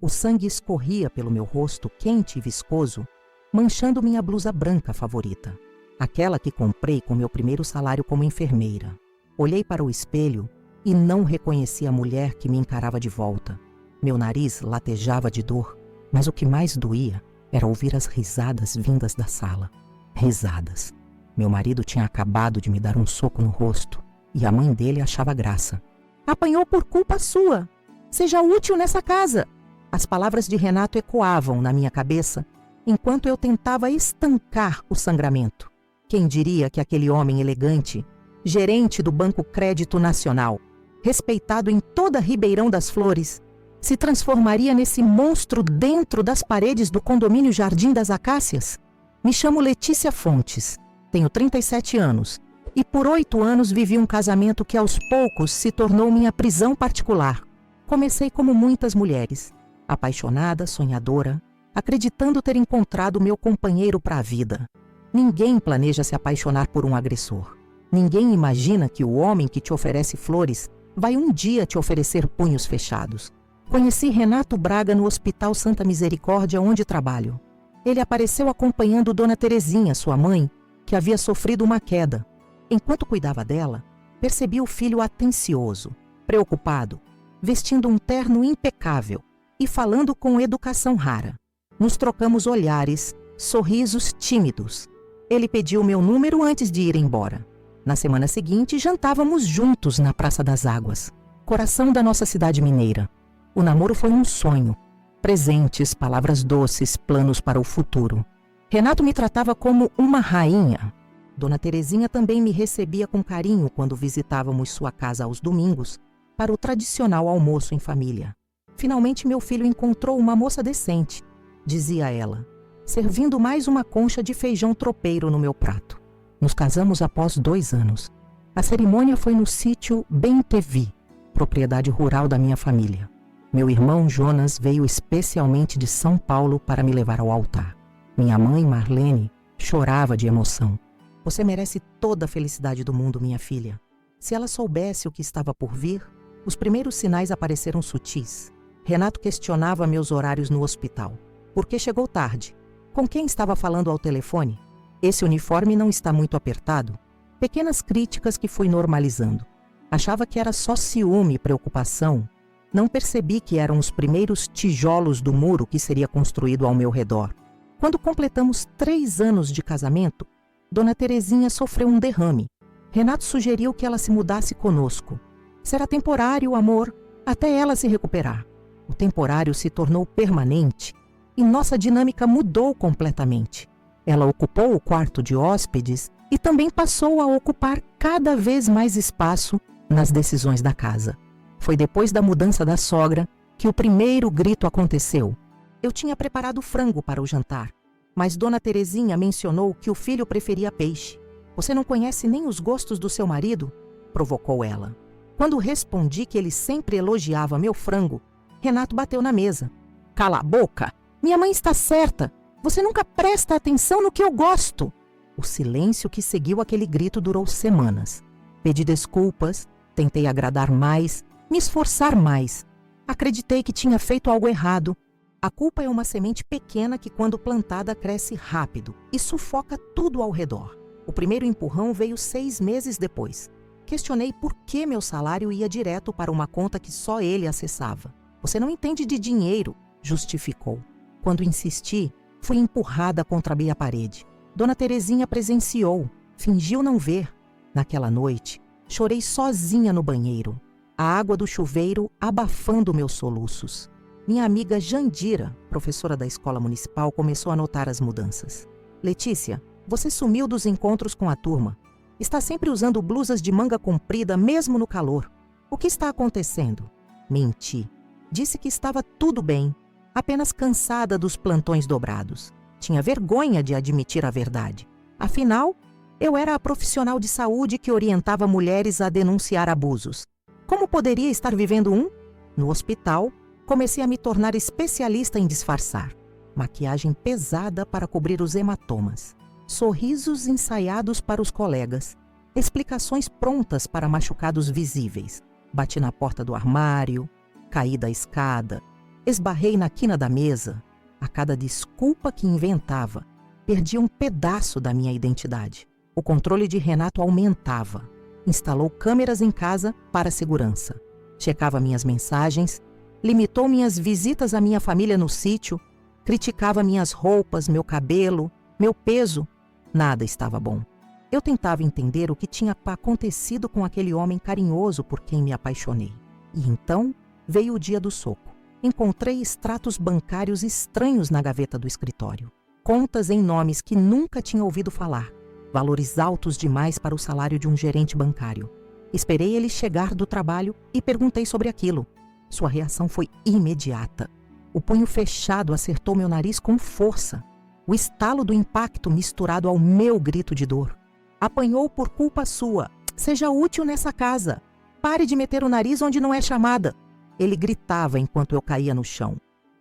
O sangue escorria pelo meu rosto quente e viscoso, manchando minha blusa branca favorita, aquela que comprei com meu primeiro salário como enfermeira. Olhei para o espelho e não reconheci a mulher que me encarava de volta. Meu nariz latejava de dor, mas o que mais doía era ouvir as risadas vindas da sala. Risadas. Meu marido tinha acabado de me dar um soco no rosto e a mãe dele achava graça. "Apanhou por culpa sua! Seja útil nessa casa!" As palavras de Renato ecoavam na minha cabeça enquanto eu tentava estancar o sangramento. Quem diria que aquele homem elegante, gerente do Banco Crédito Nacional, respeitado em toda Ribeirão das Flores, se transformaria nesse monstro dentro das paredes do condomínio Jardim das Acácias? Me chamo Letícia Fontes, tenho 37 anos e por 8 anos vivi um casamento que aos poucos se tornou minha prisão particular. Comecei como muitas mulheres, apaixonada, sonhadora, acreditando ter encontrado meu companheiro para a vida. Ninguém planeja se apaixonar por um agressor. Ninguém imagina que o homem que te oferece flores vai um dia te oferecer punhos fechados. Conheci Renato Braga no Hospital Santa Misericórdia, onde trabalho. Ele apareceu acompanhando Dona Terezinha, sua mãe, que havia sofrido uma queda. Enquanto cuidava dela, percebi o filho atencioso, preocupado, vestindo um terno impecável e falando com educação rara. Nos trocamos olhares, sorrisos tímidos. Ele pediu meu número antes de ir embora. Na semana seguinte, jantávamos juntos na Praça das Águas, coração da nossa cidade mineira. O namoro foi um sonho. Presentes, palavras doces, planos para o futuro. Renato me tratava como uma rainha. Dona Terezinha também me recebia com carinho quando visitávamos sua casa aos domingos para o tradicional almoço em família. Finalmente meu filho encontrou uma moça decente, dizia ela, servindo mais uma concha de feijão tropeiro no meu prato. Nos casamos após 2 anos. A cerimônia foi no sítio Bentevi, propriedade rural da minha família. Meu irmão Jonas veio especialmente de São Paulo para me levar ao altar. Minha mãe, Marlene, chorava de emoção. "Você merece toda a felicidade do mundo, minha filha." Se ela soubesse o que estava por vir, os primeiros sinais apareceram sutis. Renato questionava meus horários no hospital. Por que chegou tarde? Com quem estava falando ao telefone? Esse uniforme não está muito apertado? Pequenas críticas que fui normalizando. Achava que era só ciúme e preocupação. Não percebi que eram os primeiros tijolos do muro que seria construído ao meu redor. Quando completamos 3 anos de casamento, Dona Terezinha sofreu um derrame. Renato sugeriu que ela se mudasse conosco. Será temporário, amor, até ela se recuperar. O temporário se tornou permanente e nossa dinâmica mudou completamente. Ela ocupou o quarto de hóspedes e também passou a ocupar cada vez mais espaço nas decisões da casa. Foi depois da mudança da sogra que o primeiro grito aconteceu. Eu tinha preparado frango para o jantar, mas Dona Terezinha mencionou que o filho preferia peixe. "Você não conhece nem os gostos do seu marido?" provocou ela. Quando respondi que ele sempre elogiava meu frango, Renato bateu na mesa. "Cala a boca! Minha mãe está certa! Você nunca presta atenção no que eu gosto!" O silêncio que seguiu aquele grito durou semanas. Pedi desculpas, tentei agradar mais, me esforçar mais. Acreditei que tinha feito algo errado. A culpa é uma semente pequena que, quando plantada, cresce rápido e sufoca tudo ao redor. O primeiro empurrão veio 6 meses depois. Questionei por que meu salário ia direto para uma conta que só ele acessava. "Você não entende de dinheiro", justificou. Quando insisti, fui empurrada contra a meia parede. Dona Terezinha presenciou, fingiu não ver. Naquela noite, chorei sozinha no banheiro, a água do chuveiro abafando meus soluços. Minha amiga Jandira, professora da escola municipal, começou a notar as mudanças. "Letícia, você sumiu dos encontros com a turma. Está sempre usando blusas de manga comprida mesmo no calor. O que está acontecendo?" Menti. Disse que estava tudo bem, apenas cansada dos plantões dobrados. Tinha vergonha de admitir a verdade. Afinal, eu era a profissional de saúde que orientava mulheres a denunciar abusos. Como poderia estar vivendo um? No hospital, comecei a me tornar especialista em disfarçar. Maquiagem pesada para cobrir os hematomas. Sorrisos ensaiados para os colegas. Explicações prontas para machucados visíveis. Bati na porta do armário, caí da escada, Esbarrei na quina da mesa. A cada desculpa que inventava, perdia um pedaço da minha identidade. O controle de Renato aumentava. Instalou câmeras em casa para segurança. Checava minhas mensagens, limitou minhas visitas à minha família no sítio, criticava minhas roupas, meu cabelo, meu peso. Nada estava bom. Eu tentava entender o que tinha acontecido com aquele homem carinhoso por quem me apaixonei. E então veio o dia do soco. Encontrei extratos bancários estranhos na gaveta do escritório. Contas em nomes que nunca tinha ouvido falar. Valores altos demais para o salário de um gerente bancário. Esperei ele chegar do trabalho e perguntei sobre aquilo. Sua reação foi imediata. O punho fechado acertou meu nariz com força. O estalo do impacto misturado ao meu grito de dor. Apanhou por culpa sua. Seja útil nessa casa. Pare de meter o nariz onde não é chamada. Ele gritava enquanto eu caía no chão.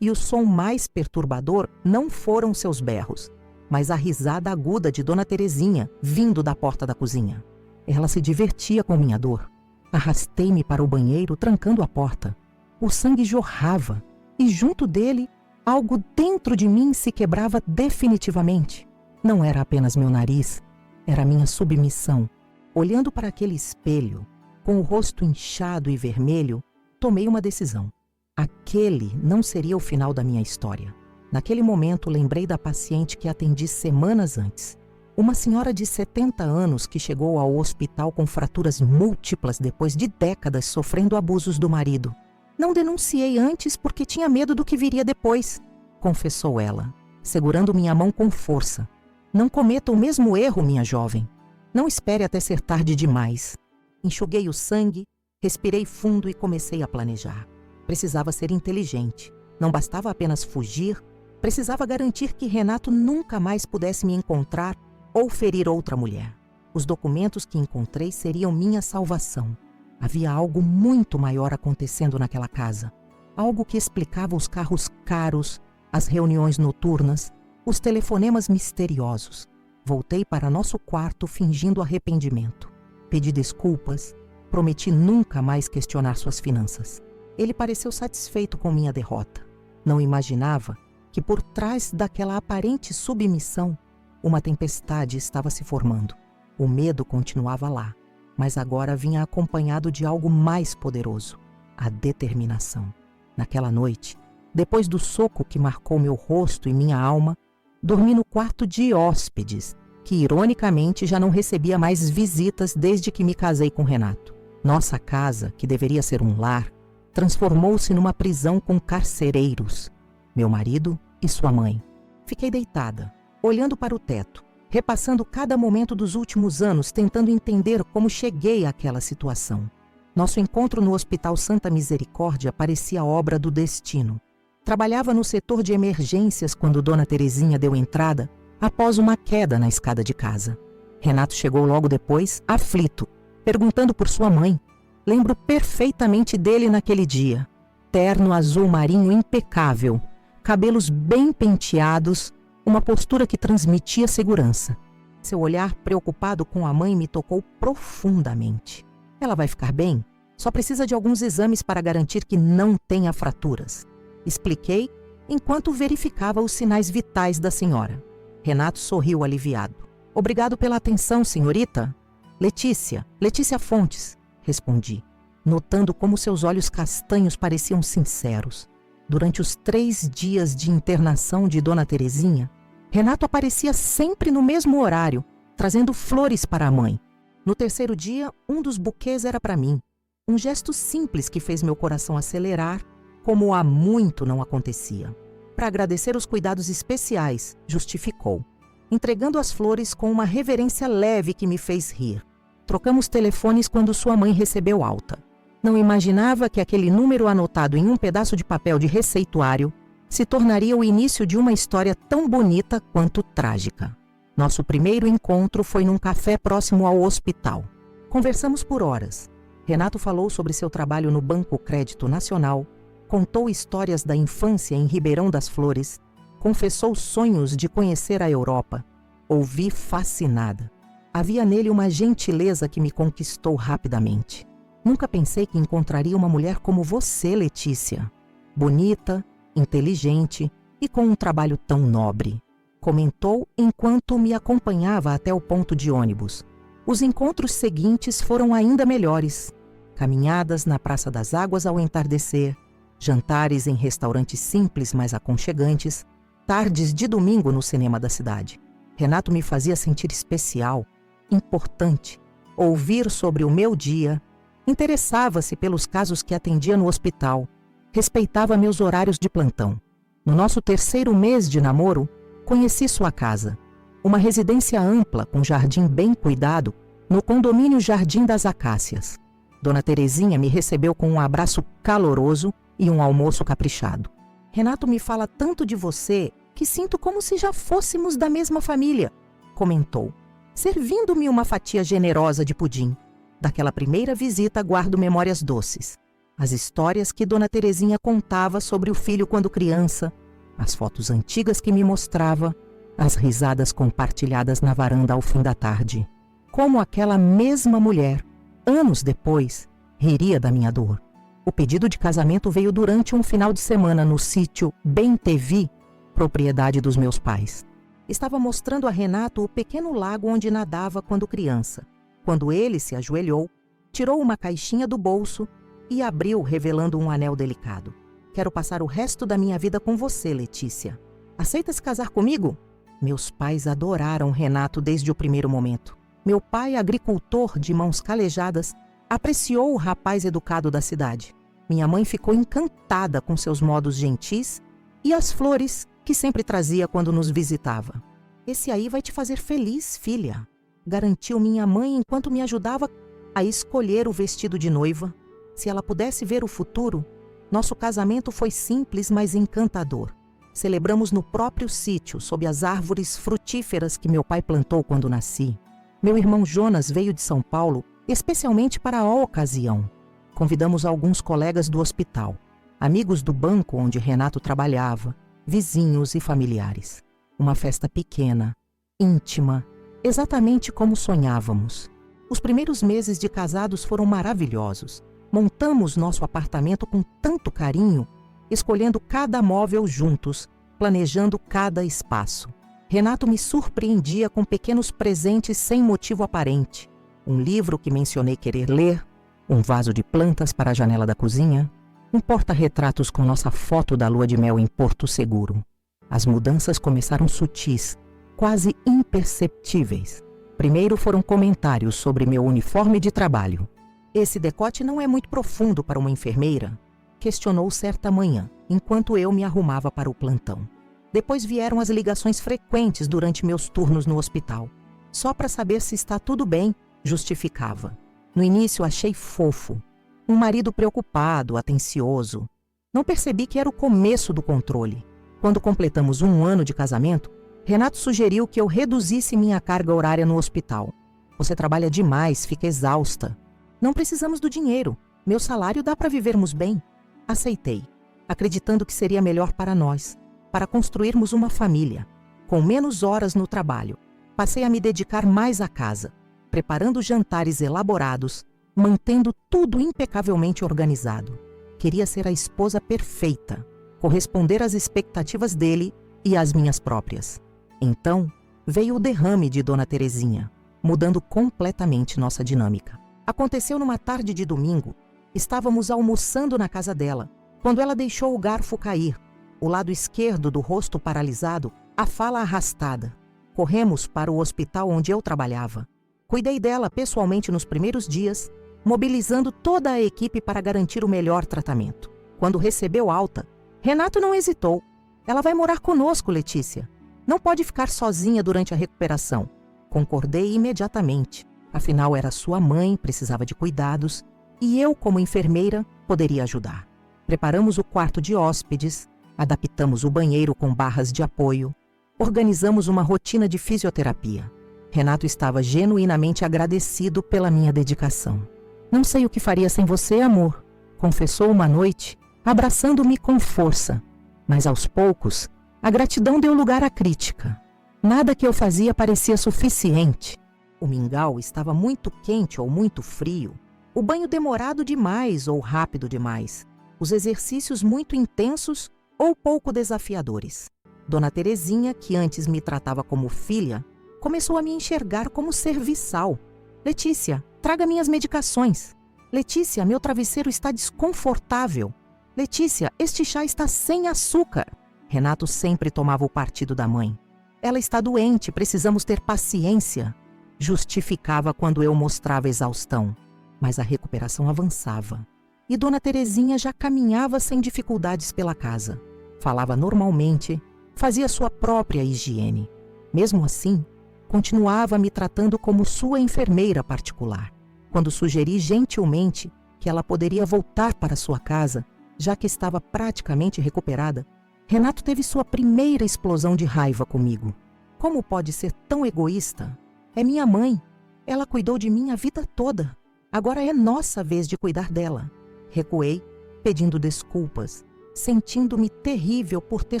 E o som mais perturbador não foram seus berros, mas a risada aguda de Dona Terezinha, vindo da porta da cozinha. Ela se divertia com minha dor. Arrastei-me para o banheiro, trancando a porta. O sangue jorrava, e junto dele, algo dentro de mim se quebrava definitivamente. Não era apenas meu nariz, era minha submissão. Olhando para aquele espelho, com o rosto inchado e vermelho, tomei uma decisão. Aquele não seria o final da minha história. Naquele momento, lembrei da paciente que atendi semanas antes. Uma senhora de 70 anos que chegou ao hospital com fraturas múltiplas depois de décadas sofrendo abusos do marido. Não denunciei antes porque tinha medo do que viria depois, confessou ela, segurando minha mão com força. Não cometa o mesmo erro, minha jovem. Não espere até ser tarde demais. Enxuguei o sangue, respirei fundo e comecei a planejar. Precisava ser inteligente. Não bastava apenas fugir, precisava garantir que Renato nunca mais pudesse me encontrar ou ferir outra mulher. Os documentos que encontrei seriam minha salvação. Havia algo muito maior acontecendo naquela casa. Algo que explicava os carros caros, as reuniões noturnas, os telefonemas misteriosos. Voltei para nosso quarto fingindo arrependimento. Pedi desculpas, prometi nunca mais questionar suas finanças. Ele pareceu satisfeito com minha derrota. Não imaginava que por trás daquela aparente submissão, uma tempestade estava se formando. O medo continuava lá, mas agora vinha acompanhado de algo mais poderoso, a determinação. Naquela noite, depois do soco que marcou meu rosto e minha alma, dormi no quarto de hóspedes, que ironicamente já não recebia mais visitas desde que me casei com Renato. Nossa casa, que deveria ser um lar, transformou-se numa prisão com carcereiros, meu marido e sua mãe. Fiquei deitada, olhando para o teto, repassando cada momento dos últimos anos, tentando entender como cheguei àquela situação. Nosso encontro no Hospital Santa Misericórdia parecia obra do destino. Trabalhava no setor de emergências quando Dona Terezinha deu entrada após uma queda na escada de casa. Renato chegou logo depois, aflito, perguntando por sua mãe. Lembro perfeitamente dele naquele dia. Terno azul marinho impecável, cabelos bem penteados, uma postura que transmitia segurança. Seu olhar preocupado com a mãe me tocou profundamente. Ela vai ficar bem? Só precisa de alguns exames para garantir que não tenha fraturas. Expliquei enquanto verificava os sinais vitais da senhora. Renato sorriu aliviado. Obrigado pela atenção, senhorita. Letícia Fontes. Respondi, notando como seus olhos castanhos pareciam sinceros. Durante os 3 dias de internação de Dona Terezinha, Renato aparecia sempre no mesmo horário, trazendo flores para a mãe. No 3º dia, um dos buquês era para mim. Um gesto simples que fez meu coração acelerar, como há muito não acontecia. Para agradecer os cuidados especiais, justificou, entregando as flores com uma reverência leve que me fez rir. Trocamos telefones quando sua mãe recebeu alta. Não imaginava que aquele número anotado em um pedaço de papel de receituário se tornaria o início de uma história tão bonita quanto trágica. Nosso primeiro encontro foi num café próximo ao hospital. Conversamos por horas. Renato falou sobre seu trabalho no Banco Crédito Nacional, contou histórias da infância em Ribeirão das Flores, confessou sonhos de conhecer a Europa. Ouvi fascinada. Havia nele uma gentileza que me conquistou rapidamente. Nunca pensei que encontraria uma mulher como você, Letícia. Bonita, inteligente e com um trabalho tão nobre, comentou enquanto me acompanhava até o ponto de ônibus. Os encontros seguintes foram ainda melhores. Caminhadas na Praça das Águas ao entardecer, jantares em restaurantes simples, mas aconchegantes, tardes de domingo no cinema da cidade. Renato me fazia sentir especial, importante, ouvir sobre o meu dia, interessava-se pelos casos que atendia no hospital, respeitava meus horários de plantão. No nosso 3º mês de namoro, conheci sua casa, uma residência ampla com jardim bem cuidado no condomínio Jardim das Acácias. Dona Terezinha me recebeu com um abraço caloroso e um almoço caprichado. Renato me fala tanto de você que sinto como se já fôssemos da mesma família, comentou, servindo-me uma fatia generosa de pudim. Daquela primeira visita guardo memórias doces. As histórias que Dona Terezinha contava sobre o filho quando criança, as fotos antigas que me mostrava, as risadas compartilhadas na varanda ao fim da tarde. Como aquela mesma mulher, anos depois, riria da minha dor. O pedido de casamento veio durante um final de semana no sítio Bem-Tevi, propriedade dos meus pais. Estava mostrando a Renato o pequeno lago onde nadava quando criança. Quando ele se ajoelhou, tirou uma caixinha do bolso e abriu, revelando um anel delicado. Quero passar o resto da minha vida com você, Letícia. Aceita se casar comigo? Meus pais adoraram Renato desde o primeiro momento. Meu pai, agricultor de mãos calejadas, apreciou o rapaz educado da cidade. Minha mãe ficou encantada com seus modos gentis e as flores que sempre trazia quando nos visitava. Esse aí vai te fazer feliz, filha, garantiu minha mãe enquanto me ajudava a escolher o vestido de noiva. Se ela pudesse ver o futuro, nosso casamento foi simples, mas encantador. Celebramos no próprio sítio, sob as árvores frutíferas que meu pai plantou quando nasci. Meu irmão Jonas veio de São Paulo especialmente para a ocasião. Convidamos alguns colegas do hospital, amigos do banco onde Renato trabalhava, vizinhos e familiares. Uma festa pequena, íntima, exatamente como sonhávamos. Os primeiros meses de casados foram maravilhosos. Montamos nosso apartamento com tanto carinho, escolhendo cada móvel juntos, planejando cada espaço. Renato me surpreendia com pequenos presentes sem motivo aparente. Um livro que mencionei querer ler, um vaso de plantas para a janela da cozinha, um porta-retratos com nossa foto da lua de mel em Porto Seguro. As mudanças começaram sutis, quase imperceptíveis. Primeiro foram comentários sobre meu uniforme de trabalho. Esse decote não é muito profundo para uma enfermeira? Questionou certa manhã, enquanto eu me arrumava para o plantão. Depois vieram as ligações frequentes durante meus turnos no hospital. Só para saber se está tudo bem, justificava. No início achei fofo. Um marido preocupado, atencioso. Não percebi que era o começo do controle. Quando completamos 1 ano de casamento, Renato sugeriu que eu reduzisse minha carga horária no hospital. Você trabalha demais, fica exausta. Não precisamos do dinheiro. Meu salário dá para vivermos bem. Aceitei, acreditando que seria melhor para nós, para construirmos uma família. Com menos horas no trabalho, passei a me dedicar mais à casa, preparando jantares elaborados, mantendo tudo impecavelmente organizado. Queria ser a esposa perfeita, corresponder às expectativas dele e às minhas próprias. Então, veio o derrame de Dona Terezinha, mudando completamente nossa dinâmica. Aconteceu numa tarde de domingo. Estávamos almoçando na casa dela, quando ela deixou o garfo cair, o lado esquerdo do rosto paralisado, a fala arrastada. Corremos para o hospital onde eu trabalhava. Cuidei dela pessoalmente nos primeiros dias, mobilizando toda a equipe para garantir o melhor tratamento. Quando recebeu alta, Renato não hesitou. Ela vai morar conosco, Letícia. Não pode ficar sozinha durante a recuperação. Concordei imediatamente. Afinal, era sua mãe, precisava de cuidados, e eu, como enfermeira, poderia ajudar. Preparamos o quarto de hóspedes, adaptamos o banheiro com barras de apoio, organizamos uma rotina de fisioterapia. Renato estava genuinamente agradecido pela minha dedicação. Não sei o que faria sem você, amor, confessou uma noite, abraçando-me com força. Mas aos poucos, a gratidão deu lugar à crítica. Nada que eu fazia parecia suficiente. O mingau estava muito quente ou muito frio, o banho demorado demais ou rápido demais, os exercícios muito intensos ou pouco desafiadores. Dona Terezinha, que antes me tratava como filha, começou a me enxergar como serviçal. Letícia, traga minhas medicações. Letícia, meu travesseiro está desconfortável. Letícia, este chá está sem açúcar. Renato sempre tomava o partido da mãe. Ela está doente, precisamos ter paciência. Justificava quando eu mostrava exaustão. Mas a recuperação avançava. E Dona Terezinha já caminhava sem dificuldades pela casa. Falava normalmente, fazia sua própria higiene. Mesmo assim, continuava me tratando como sua enfermeira particular. Quando sugeri gentilmente que ela poderia voltar para sua casa, já que estava praticamente recuperada, Renato teve sua primeira explosão de raiva comigo. Como pode ser tão egoísta? É minha mãe. Ela cuidou de mim a vida toda. Agora é nossa vez de cuidar dela. Recuei, pedindo desculpas, sentindo-me terrível por ter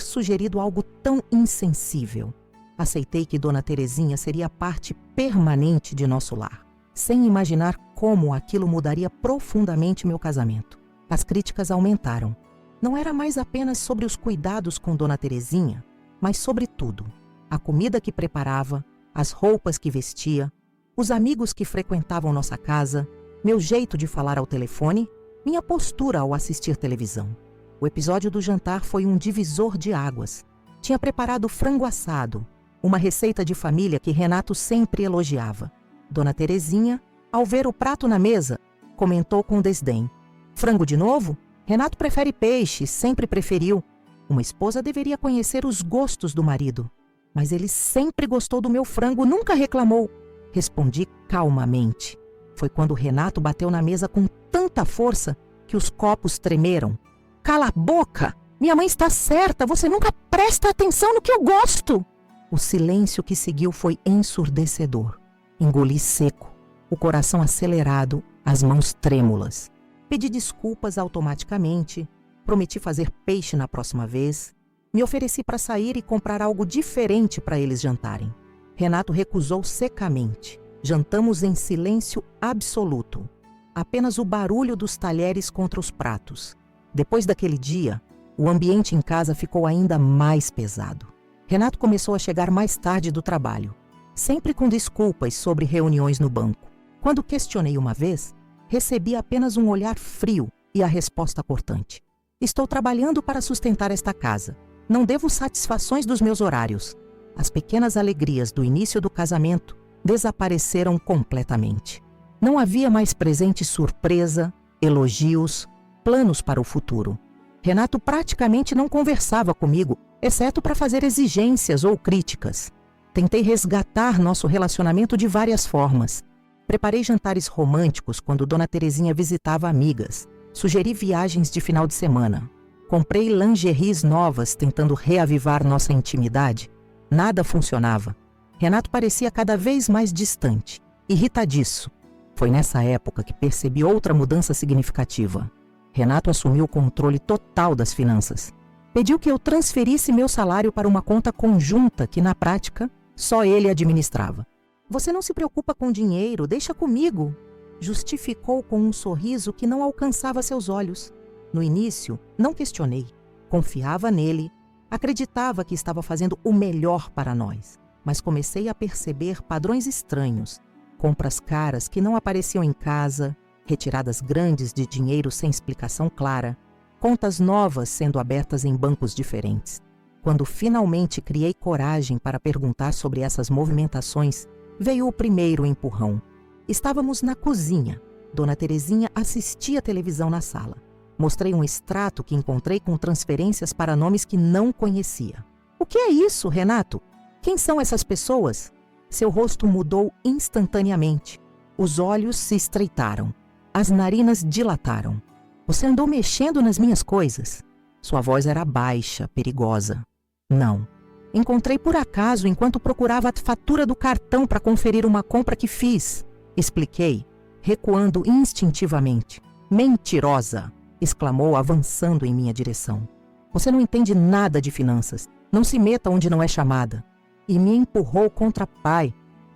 sugerido algo tão insensível. Aceitei que Dona Terezinha seria parte permanente de nosso lar, sem imaginar como aquilo mudaria profundamente meu casamento. As críticas aumentaram. Não era mais apenas sobre os cuidados com Dona Terezinha, mas sobre tudo. A comida que preparava, as roupas que vestia, os amigos que frequentavam nossa casa, meu jeito de falar ao telefone, minha postura ao assistir televisão. O episódio do jantar foi um divisor de águas. Tinha preparado frango assado, uma receita de família que Renato sempre elogiava. Dona Terezinha, ao ver o prato na mesa, comentou com desdém: "Frango de novo? Renato prefere peixe, sempre preferiu. Uma esposa deveria conhecer os gostos do marido. Mas ele sempre gostou do meu frango, nunca reclamou." Respondi calmamente. Foi quando Renato bateu na mesa com tanta força que os copos tremeram. "Cala a boca! Minha mãe está certa, você nunca presta atenção no que eu gosto!" O silêncio que seguiu foi ensurdecedor. Engoli seco, o coração acelerado, as mãos trêmulas. Pedi desculpas automaticamente, prometi fazer peixe na próxima vez, me ofereci para sair e comprar algo diferente para eles jantarem. Renato recusou secamente. Jantamos em silêncio absoluto. Apenas o barulho dos talheres contra os pratos. Depois daquele dia, o ambiente em casa ficou ainda mais pesado. Renato começou a chegar mais tarde do trabalho, sempre com desculpas sobre reuniões no banco. Quando questionei uma vez, recebi apenas um olhar frio e a resposta cortante: "Estou trabalhando para sustentar esta casa. Não devo satisfações dos meus horários." As pequenas alegrias do início do casamento desapareceram completamente. Não havia mais presente surpresa, elogios, planos para o futuro. Renato praticamente não conversava comigo, exceto para fazer exigências ou críticas. Tentei resgatar nosso relacionamento de várias formas. Preparei jantares românticos quando Dona Terezinha visitava amigas. Sugeri viagens de final de semana. Comprei lingeries novas tentando reavivar nossa intimidade. Nada funcionava. Renato parecia cada vez mais distante, irritadiço. Foi nessa época que percebi outra mudança significativa. Renato assumiu o controle total das finanças. Pediu que eu transferisse meu salário para uma conta conjunta que, na prática, só ele administrava. "Você não se preocupa com dinheiro, deixa comigo", justificou com um sorriso que não alcançava seus olhos. No início, não questionei. Confiava nele, acreditava que estava fazendo o melhor para nós. Mas comecei a perceber padrões estranhos. Compras caras que não apareciam em casa, retiradas grandes de dinheiro sem explicação clara, contas novas sendo abertas em bancos diferentes. Quando finalmente criei coragem para perguntar sobre essas movimentações, veio o primeiro empurrão. Estávamos na cozinha. Dona Terezinha assistia televisão na sala. Mostrei um extrato que encontrei com transferências para nomes que não conhecia. "O que é isso, Renato? Quem são essas pessoas?" Seu rosto mudou instantaneamente. Os olhos se estreitaram. As narinas dilataram. "Você andou mexendo nas minhas coisas?" Sua voz era baixa, perigosa. "Não. Encontrei por acaso enquanto procurava a fatura do cartão para conferir uma compra que fiz", expliquei, recuando instintivamente. "Mentirosa!" exclamou, avançando em minha direção. "Você não entende nada de finanças. Não se meta onde não é chamada." E me empurrou contra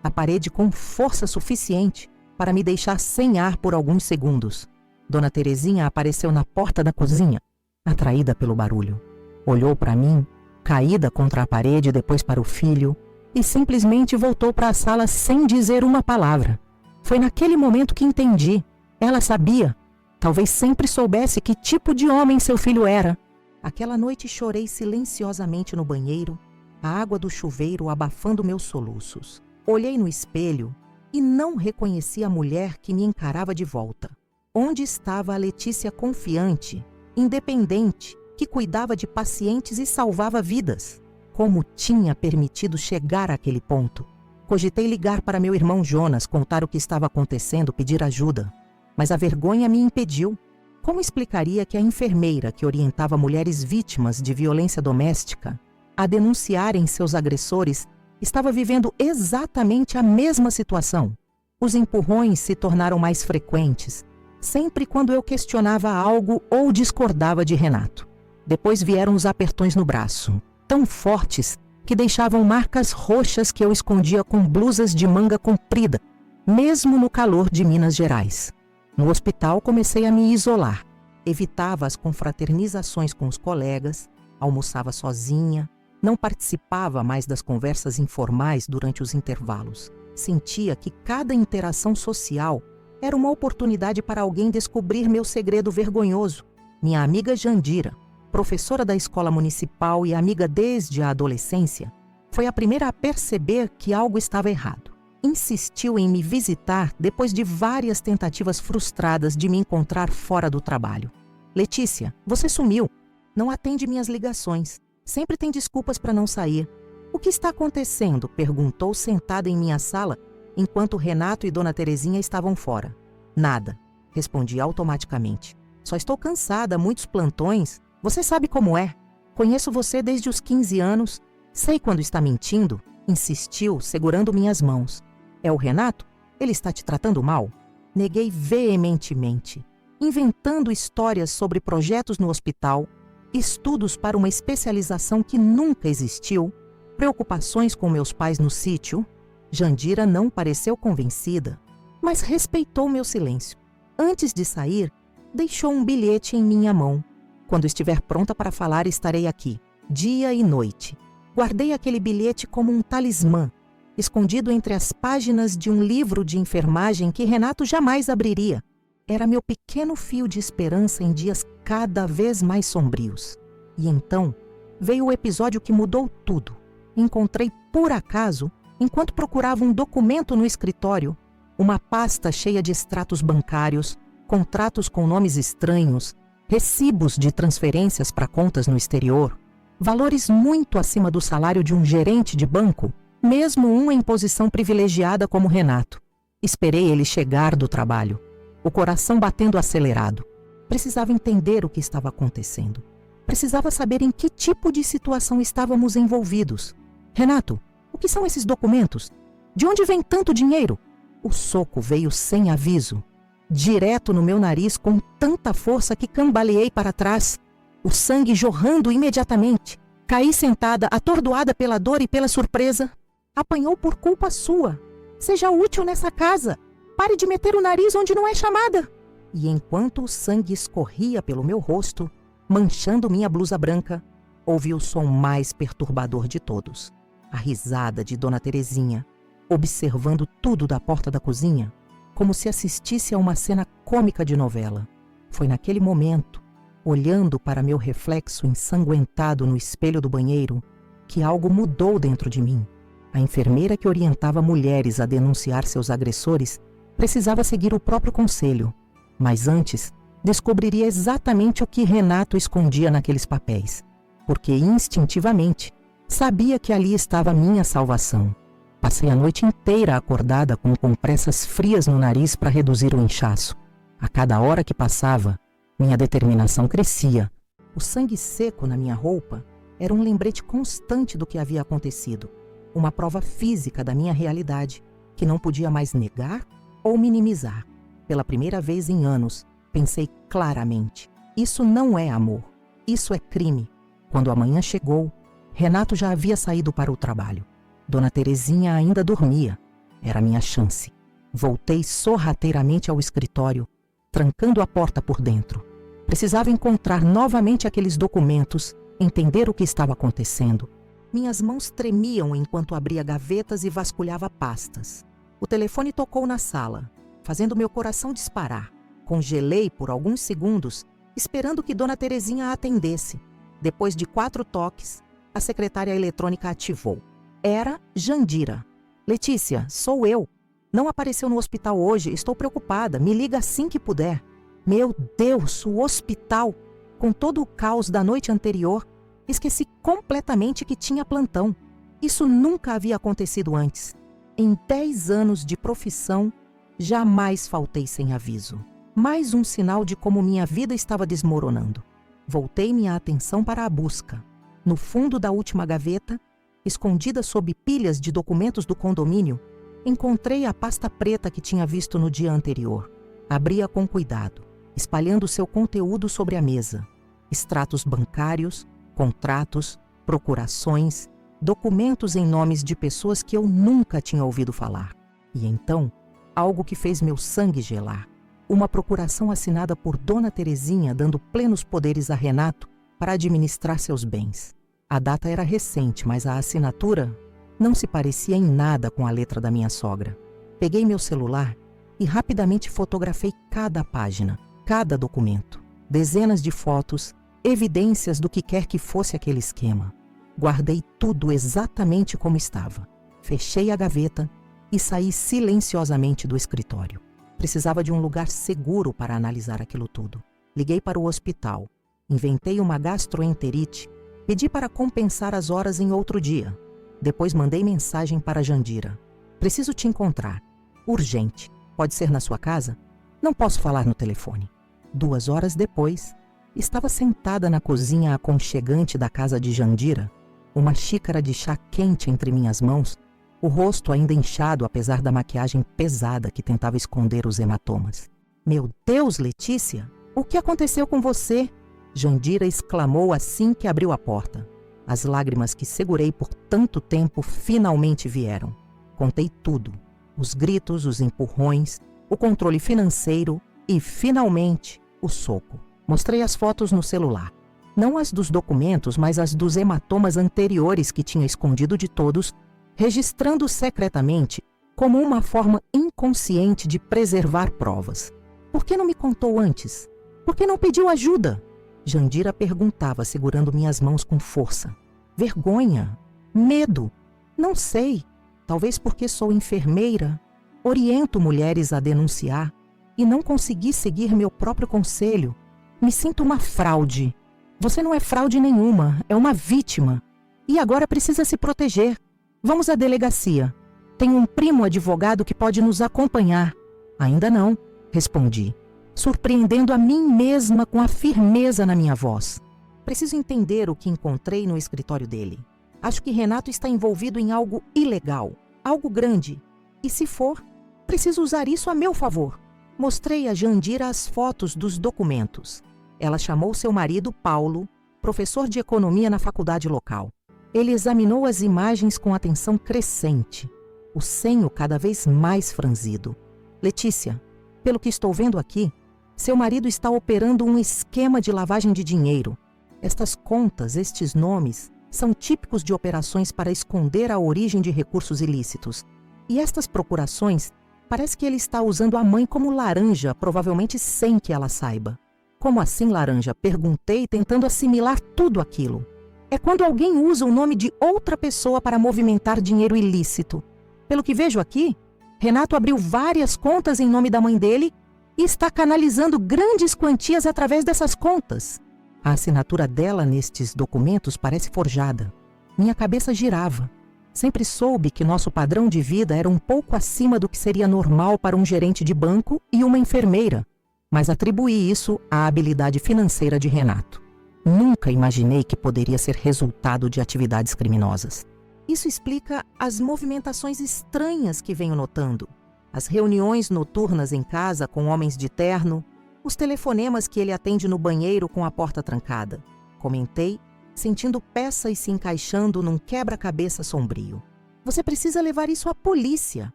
a parede com força suficiente para me deixar sem ar por alguns segundos. Dona Terezinha apareceu na porta da cozinha, atraída pelo barulho. Olhou para mim, caída contra a parede, depois para o filho, e simplesmente voltou para a sala sem dizer uma palavra. Foi naquele momento que entendi. Ela sabia. Talvez sempre soubesse que tipo de homem seu filho era. Aquela noite chorei silenciosamente no banheiro, a água do chuveiro abafando meus soluços. Olhei no espelho e não reconheci a mulher que me encarava de volta. Onde estava a Letícia confiante, independente, que cuidava de pacientes e salvava vidas? Como tinha permitido chegar àquele ponto? Cogitei ligar para meu irmão Jonas, contar o que estava acontecendo, pedir ajuda. Mas a vergonha me impediu. Como explicaria que a enfermeira que orientava mulheres vítimas de violência doméstica a denunciarem seus agressores estava vivendo exatamente a mesma situação? Os empurrões se tornaram mais frequentes, sempre quando eu questionava algo ou discordava de Renato. Depois vieram os apertões no braço, tão fortes que deixavam marcas roxas que eu escondia com blusas de manga comprida, mesmo no calor de Minas Gerais. No hospital comecei a me isolar. Evitava as confraternizações com os colegas, almoçava sozinha, não participava mais das conversas informais durante os intervalos. Sentia que cada interação social era uma oportunidade para alguém descobrir meu segredo vergonhoso. Minha amiga Jandira, professora da escola municipal e amiga desde a adolescência, foi a primeira a perceber que algo estava errado. Insistiu em me visitar depois de várias tentativas frustradas de me encontrar fora do trabalho. Letícia, você sumiu. Não atende minhas ligações. Sempre tem desculpas para não sair. O que está acontecendo? Perguntou sentada em minha sala, enquanto Renato e Dona Terezinha estavam fora. Nada, respondi automaticamente. Só estou cansada, muitos plantões. Você sabe como é. Conheço você desde os 15 anos. Sei quando está mentindo. Insistiu, segurando minhas mãos. É o Renato? Ele está te tratando mal? Neguei veementemente, inventando histórias sobre projetos no hospital, estudos para uma especialização que nunca existiu, preocupações com meus pais no sítio. Jandira não pareceu convencida, mas respeitou meu silêncio. Antes de sair, deixou um bilhete em minha mão. Quando estiver pronta para falar, estarei aqui, dia e noite. Guardei aquele bilhete como um talismã, escondido entre as páginas de um livro de enfermagem que Renato jamais abriria. Era meu pequeno fio de esperança em dias cada vez mais sombrios. E então veio o episódio que mudou tudo. Encontrei, por acaso, enquanto procurava um documento no escritório, uma pasta cheia de extratos bancários, contratos com nomes estranhos, recibos de transferências para contas no exterior, valores muito acima do salário de um gerente de banco, mesmo um em posição privilegiada como Renato. Esperei ele chegar do trabalho, o coração batendo acelerado. Precisava entender o que estava acontecendo. Precisava saber em que tipo de situação estávamos envolvidos. Renato, o que são esses documentos? De onde vem tanto dinheiro? O soco veio sem aviso, direto no meu nariz com tanta força que cambaleei para trás, o sangue jorrando imediatamente. Caí sentada, atordoada pela dor e pela surpresa. Apanhou por culpa sua. Seja útil nessa casa. Pare de meter o nariz onde não é chamada. E enquanto o sangue escorria pelo meu rosto, manchando minha blusa branca, ouvi o som mais perturbador de todos. A risada de Dona Terezinha, observando tudo da porta da cozinha, como se assistisse a uma cena cômica de novela. Foi naquele momento, olhando para meu reflexo ensanguentado no espelho do banheiro, que algo mudou dentro de mim. A enfermeira que orientava mulheres a denunciar seus agressores precisava seguir o próprio conselho, mas antes descobriria exatamente o que Renato escondia naqueles papéis, porque instintivamente sabia que ali estava minha salvação. Passei a noite inteira acordada com compressas frias no nariz para reduzir o inchaço. A cada hora que passava, minha determinação crescia. O sangue seco na minha roupa era um lembrete constante do que havia acontecido, uma prova física da minha realidade, que não podia mais negar ou minimizar. Pela primeira vez em anos, pensei claramente: isso não é amor, isso é crime. Quando a manhã chegou, Renato já havia saído para o trabalho. Dona Terezinha ainda dormia. Era minha chance. Voltei sorrateiramente ao escritório, trancando a porta por dentro. Precisava encontrar novamente aqueles documentos entender o que estava acontecendo. Minhas mãos tremiam enquanto abria gavetas e vasculhava pastas. O telefone tocou na sala, fazendo meu coração disparar. Congelei por alguns segundos, esperando que Dona Terezinha a atendesse. Depois de 4 toques, a secretária eletrônica ativou. Era Jandira. Letícia, sou eu. Não apareceu no hospital hoje, estou preocupada. Me liga assim que puder. Meu Deus, o hospital! Com todo o caos da noite anterior, esqueci completamente que tinha plantão. Isso nunca havia acontecido antes. Em 10 anos de profissão, jamais faltei sem aviso. Mais um sinal de como minha vida estava desmoronando. Voltei minha atenção para a busca. No fundo da última gaveta, escondida sob pilhas de documentos do condomínio, encontrei a pasta preta que tinha visto no dia anterior. Abri-a com cuidado, espalhando seu conteúdo sobre a mesa. Extratos bancários, contratos, procurações, documentos em nomes de pessoas que eu nunca tinha ouvido falar. E então, algo que fez meu sangue gelar. Uma procuração assinada por Dona Terezinha dando plenos poderes a Renato para administrar seus bens. A data era recente, mas a assinatura não se parecia em nada com a letra da minha sogra. Peguei meu celular e rapidamente fotografei cada página, cada documento. Dezenas de fotos, evidências do que quer que fosse aquele esquema. Guardei tudo exatamente como estava. Fechei a gaveta e saí silenciosamente do escritório. Precisava de um lugar seguro para analisar aquilo tudo. Liguei para o hospital, inventei uma gastroenterite, pedi para compensar as horas em outro dia. Depois mandei mensagem para Jandira. Preciso te encontrar. Urgente. Pode ser na sua casa? Não posso falar no telefone. 2 horas depois, estava sentada na cozinha aconchegante da casa de Jandira, uma xícara de chá quente entre minhas mãos, o rosto ainda inchado apesar da maquiagem pesada que tentava esconder os hematomas. Meu Deus, Letícia, o que aconteceu com você? Jandira exclamou assim que abriu a porta. As lágrimas que segurei por tanto tempo finalmente vieram. Contei tudo. Os gritos, os empurrões, o controle financeiro e, finalmente, o soco. Mostrei as fotos no celular. Não as dos documentos, mas as dos hematomas anteriores que tinha escondido de todos, registrando secretamente como uma forma inconsciente de preservar provas. Por que não me contou antes? Por que não pediu ajuda? Jandira perguntava, segurando minhas mãos com força. Vergonha? Medo? Não sei. Talvez porque sou enfermeira, oriento mulheres a denunciar e não consegui seguir meu próprio conselho. Me sinto uma fraude. Você não é fraude nenhuma, é uma vítima. E agora precisa se proteger. Vamos à delegacia. Tenho um primo advogado que pode nos acompanhar. Ainda não, respondi, surpreendendo a mim mesma com a firmeza na minha voz. Preciso entender o que encontrei no escritório dele. Acho que Renato está envolvido em algo ilegal, algo grande. E se for, preciso usar isso a meu favor. Mostrei a Jandira as fotos dos documentos. Ela chamou seu marido, Paulo, professor de economia na faculdade local. Ele examinou as imagens com atenção crescente, o senho cada vez mais franzido. Letícia, pelo que estou vendo aqui, seu marido está operando um esquema de lavagem de dinheiro. Estas contas, estes nomes, são típicos de operações para esconder a origem de recursos ilícitos. E estas procurações, parece que ele está usando a mãe como laranja, provavelmente sem que ela saiba. Como assim, laranja? Perguntei, tentando assimilar tudo aquilo. É quando alguém usa o nome de outra pessoa para movimentar dinheiro ilícito. Pelo que vejo aqui, Renato abriu várias contas em nome da mãe dele e está canalizando grandes quantias através dessas contas. A assinatura dela nestes documentos parece forjada. Minha cabeça girava. Sempre soube que nosso padrão de vida era um pouco acima do que seria normal para um gerente de banco e uma enfermeira, mas atribuí isso à habilidade financeira de Renato. Nunca imaginei que poderia ser resultado de atividades criminosas. Isso explica as movimentações estranhas que venho notando. As reuniões noturnas em casa com homens de terno, os telefonemas que ele atende no banheiro com a porta trancada. Comentei, sentindo peças se encaixando num quebra-cabeça sombrio. Você precisa levar isso à polícia,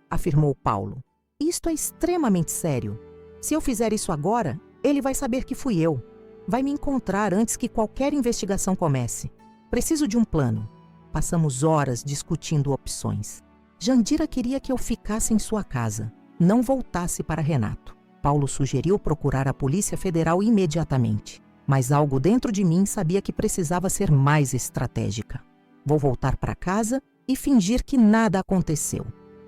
afirmou Paulo. Isto é extremamente sério. Se eu fizer isso agora, ele vai saber que fui eu. Vai me encontrar antes que qualquer investigação comece. Preciso de um plano. Passamos horas discutindo opções. Jandira queria que eu ficasse em sua casa, não voltasse para Renato. Paulo sugeriu procurar a Polícia Federal imediatamente, mas algo dentro de mim sabia que precisava ser mais estratégica. Vou voltar para casa e fingir que nada aconteceu.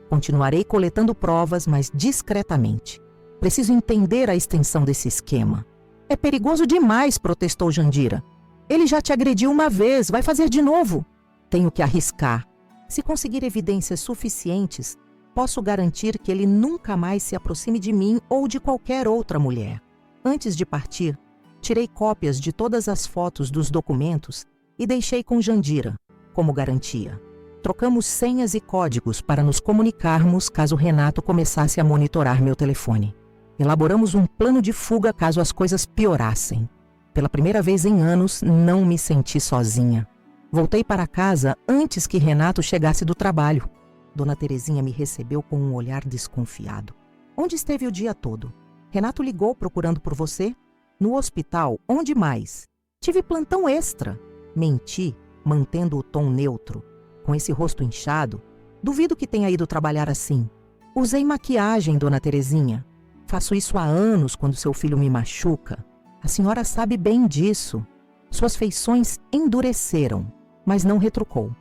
Continuarei coletando provas, mas discretamente. Preciso entender a extensão desse esquema. É perigoso demais, protestou Jandira. Ele já te agrediu uma vez, vai fazer de novo. Tenho que arriscar. Se conseguir evidências suficientes, posso garantir que ele nunca mais se aproxime de mim ou de qualquer outra mulher. Antes de partir, tirei cópias de todas as fotos dos documentos e deixei com Jandira, como garantia. Trocamos senhas e códigos para nos comunicarmos caso Renato começasse a monitorar meu telefone. Elaboramos um plano de fuga caso as coisas piorassem. Pela primeira vez em anos, não me senti sozinha. Voltei para casa antes que Renato chegasse do trabalho. Dona Terezinha me recebeu com um olhar desconfiado. Onde esteve o dia todo? Renato ligou procurando por você? No hospital, onde mais? Tive plantão extra. Menti, mantendo o tom neutro. Com esse rosto inchado, duvido que tenha ido trabalhar assim. Usei maquiagem, Dona Terezinha. Faço isso há anos quando seu filho me machuca. A senhora sabe bem disso. Suas feições endureceram, mas não retrucou.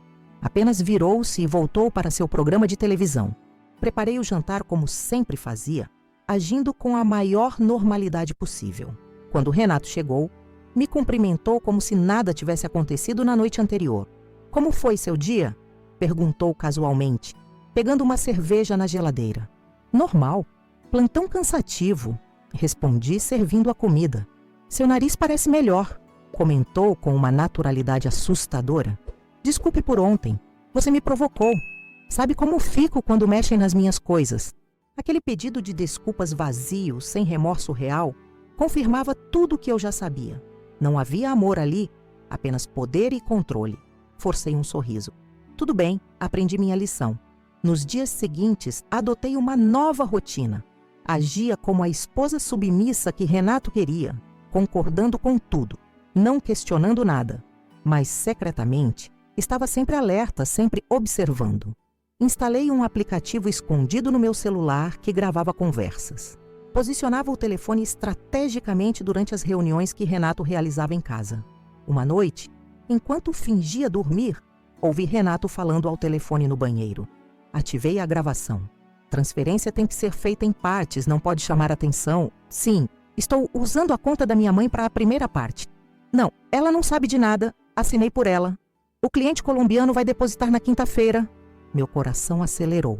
Apenas virou-se e voltou para seu programa de televisão. Preparei o jantar como sempre fazia, agindo com a maior normalidade possível. Quando Renato chegou, me cumprimentou como se nada tivesse acontecido na noite anterior. Como foi seu dia? Perguntou casualmente, pegando uma cerveja na geladeira. Normal. Plantão cansativo, respondi servindo a comida. Seu nariz parece melhor, comentou com uma naturalidade assustadora. Desculpe por ontem, você me provocou. Sabe como fico quando mexem nas minhas coisas? Aquele pedido de desculpas vazio, sem remorso real, confirmava tudo o que eu já sabia. Não havia amor ali, apenas poder e controle. Forcei um sorriso. Tudo bem, aprendi minha lição. Nos dias seguintes, adotei uma nova rotina. Agia como a esposa submissa que Renato queria, concordando com tudo, não questionando nada. Mas, secretamente, estava sempre alerta, sempre observando. Instalei um aplicativo escondido no meu celular que gravava conversas. Posicionava o telefone estrategicamente durante as reuniões que Renato realizava em casa. Uma noite, enquanto fingia dormir, ouvi Renato falando ao telefone no banheiro. Ativei a gravação. Transferência tem que ser feita em partes, não pode chamar atenção. Sim, estou usando a conta da minha mãe para a primeira parte. Não, ela não sabe de nada, assinei por ela. O cliente colombiano vai depositar na quinta-feira. Meu coração acelerou.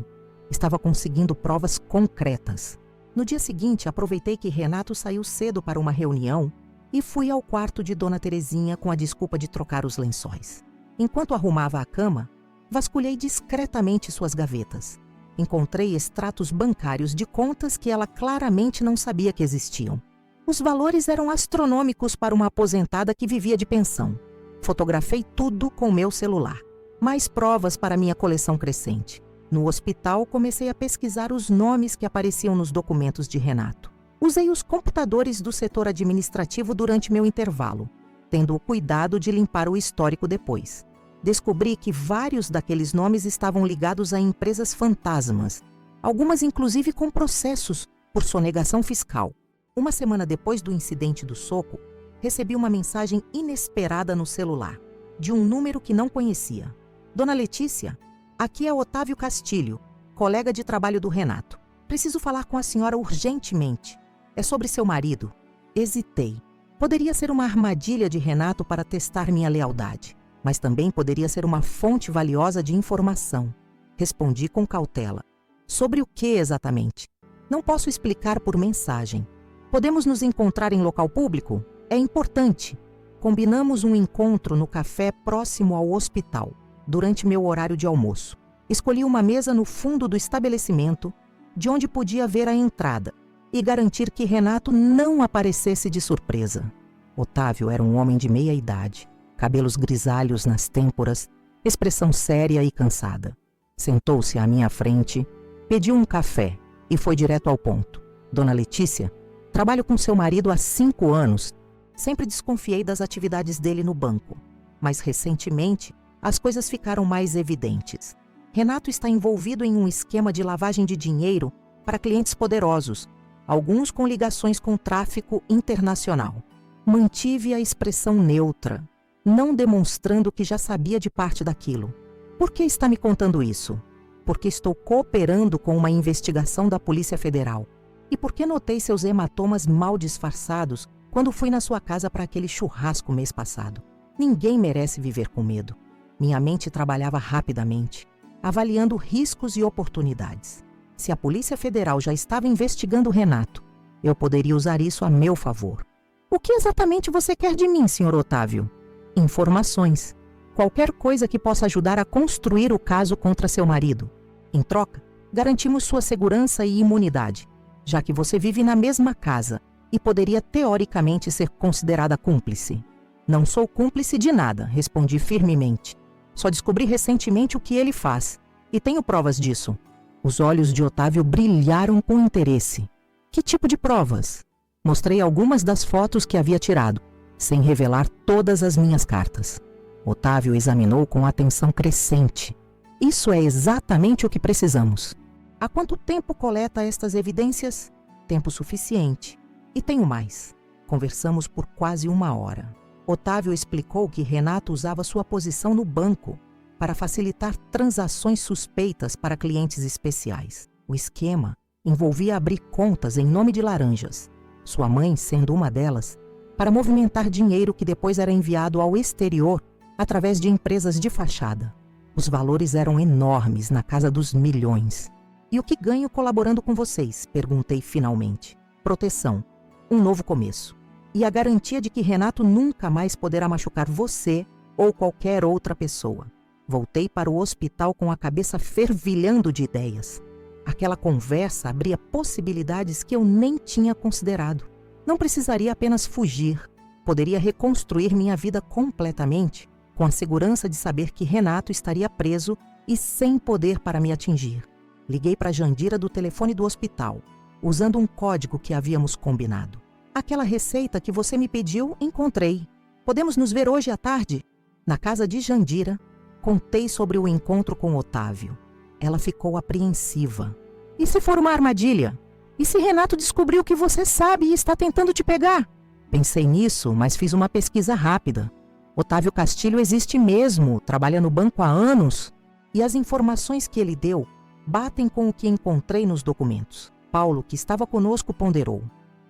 Estava conseguindo provas concretas. No dia seguinte, aproveitei que Renato saiu cedo para uma reunião e fui ao quarto de Dona Terezinha com a desculpa de trocar os lençóis. Enquanto arrumava a cama, vasculhei discretamente suas gavetas. Encontrei extratos bancários de contas que ela claramente não sabia que existiam. Os valores eram astronômicos para uma aposentada que vivia de pensão. Fotografei tudo com meu celular. Mais provas para minha coleção crescente. No hospital, comecei a pesquisar os nomes que apareciam nos documentos de Renato. Usei os computadores do setor administrativo durante meu intervalo, tendo o cuidado de limpar o histórico depois. Descobri que vários daqueles nomes estavam ligados a empresas fantasmas, algumas inclusive com processos por sonegação fiscal. Uma semana depois do incidente do soco, recebi uma mensagem inesperada no celular, de um número que não conhecia. Dona Letícia, aqui é Otávio Castilho, colega de trabalho do Renato. Preciso falar com a senhora urgentemente. É sobre seu marido. Hesitei. Poderia ser uma armadilha de Renato para testar minha lealdade, mas também poderia ser uma fonte valiosa de informação. Respondi com cautela. Sobre o que exatamente? Não posso explicar por mensagem. Podemos nos encontrar em local público? É importante. Combinamos um encontro no café próximo ao hospital, durante meu horário de almoço. Escolhi uma mesa no fundo do estabelecimento, de onde podia ver a entrada, e garantir que Renato não aparecesse de surpresa. Otávio era um homem de meia idade, cabelos grisalhos nas têmporas, expressão séria e cansada. Sentou-se à minha frente, pediu um café e foi direto ao ponto. Dona Letícia, trabalho com seu marido há 5 anos. Sempre desconfiei das atividades dele no banco, mas recentemente as coisas ficaram mais evidentes. Renato está envolvido em um esquema de lavagem de dinheiro para clientes poderosos, alguns com ligações com tráfico internacional. Mantive a expressão neutra, não demonstrando que já sabia de parte daquilo. Por que está me contando isso? Porque estou cooperando com uma investigação da Polícia Federal. E porque notei seus hematomas mal disfarçados quando fui na sua casa para aquele churrasco mês passado. Ninguém merece viver com medo. Minha mente trabalhava rapidamente, avaliando riscos e oportunidades. Se a Polícia Federal já estava investigando o Renato, eu poderia usar isso a meu favor. O que exatamente você quer de mim, Sr. Otávio? Informações. Qualquer coisa que possa ajudar a construir o caso contra seu marido. Em troca, garantimos sua segurança e imunidade, já que você vive na mesma casa e poderia teoricamente ser considerada cúmplice. Não sou cúmplice de nada, respondi firmemente. Só descobri recentemente o que ele faz, e tenho provas disso. Os olhos de Otávio brilharam com interesse. Que tipo de provas? Mostrei algumas das fotos que havia tirado, sem revelar todas as minhas cartas. Otávio examinou com atenção crescente. Isso é exatamente o que precisamos. Há quanto tempo coleta estas evidências? Tempo suficiente. E tenho mais. Conversamos por quase 1 hora. Otávio explicou que Renato usava sua posição no banco para facilitar transações suspeitas para clientes especiais. O esquema envolvia abrir contas em nome de laranjas, sua mãe sendo uma delas, para movimentar dinheiro que depois era enviado ao exterior através de empresas de fachada. Os valores eram enormes, na casa dos milhões. E o que ganho colaborando com vocês? Perguntei finalmente. Proteção, um novo começo. E a garantia de que Renato nunca mais poderá machucar você ou qualquer outra pessoa. Voltei para o hospital com a cabeça fervilhando de ideias. Aquela conversa abria possibilidades que eu nem tinha considerado. Não precisaria apenas fugir. Poderia reconstruir minha vida completamente, com a segurança de saber que Renato estaria preso e sem poder para me atingir. Liguei para Jandira do telefone do hospital, usando um código que havíamos combinado. Aquela receita que você me pediu, encontrei. Podemos nos ver hoje à tarde? Na casa de Jandira, contei sobre o encontro com Otávio. Ela ficou apreensiva. E se for uma armadilha? E se Renato descobriu que você sabe e está tentando te pegar? Pensei nisso, mas fiz uma pesquisa rápida. Otávio Castilho existe mesmo, trabalha no banco há anos. E as informações que ele deu batem com o que encontrei nos documentos. Paulo, que estava conosco, ponderou.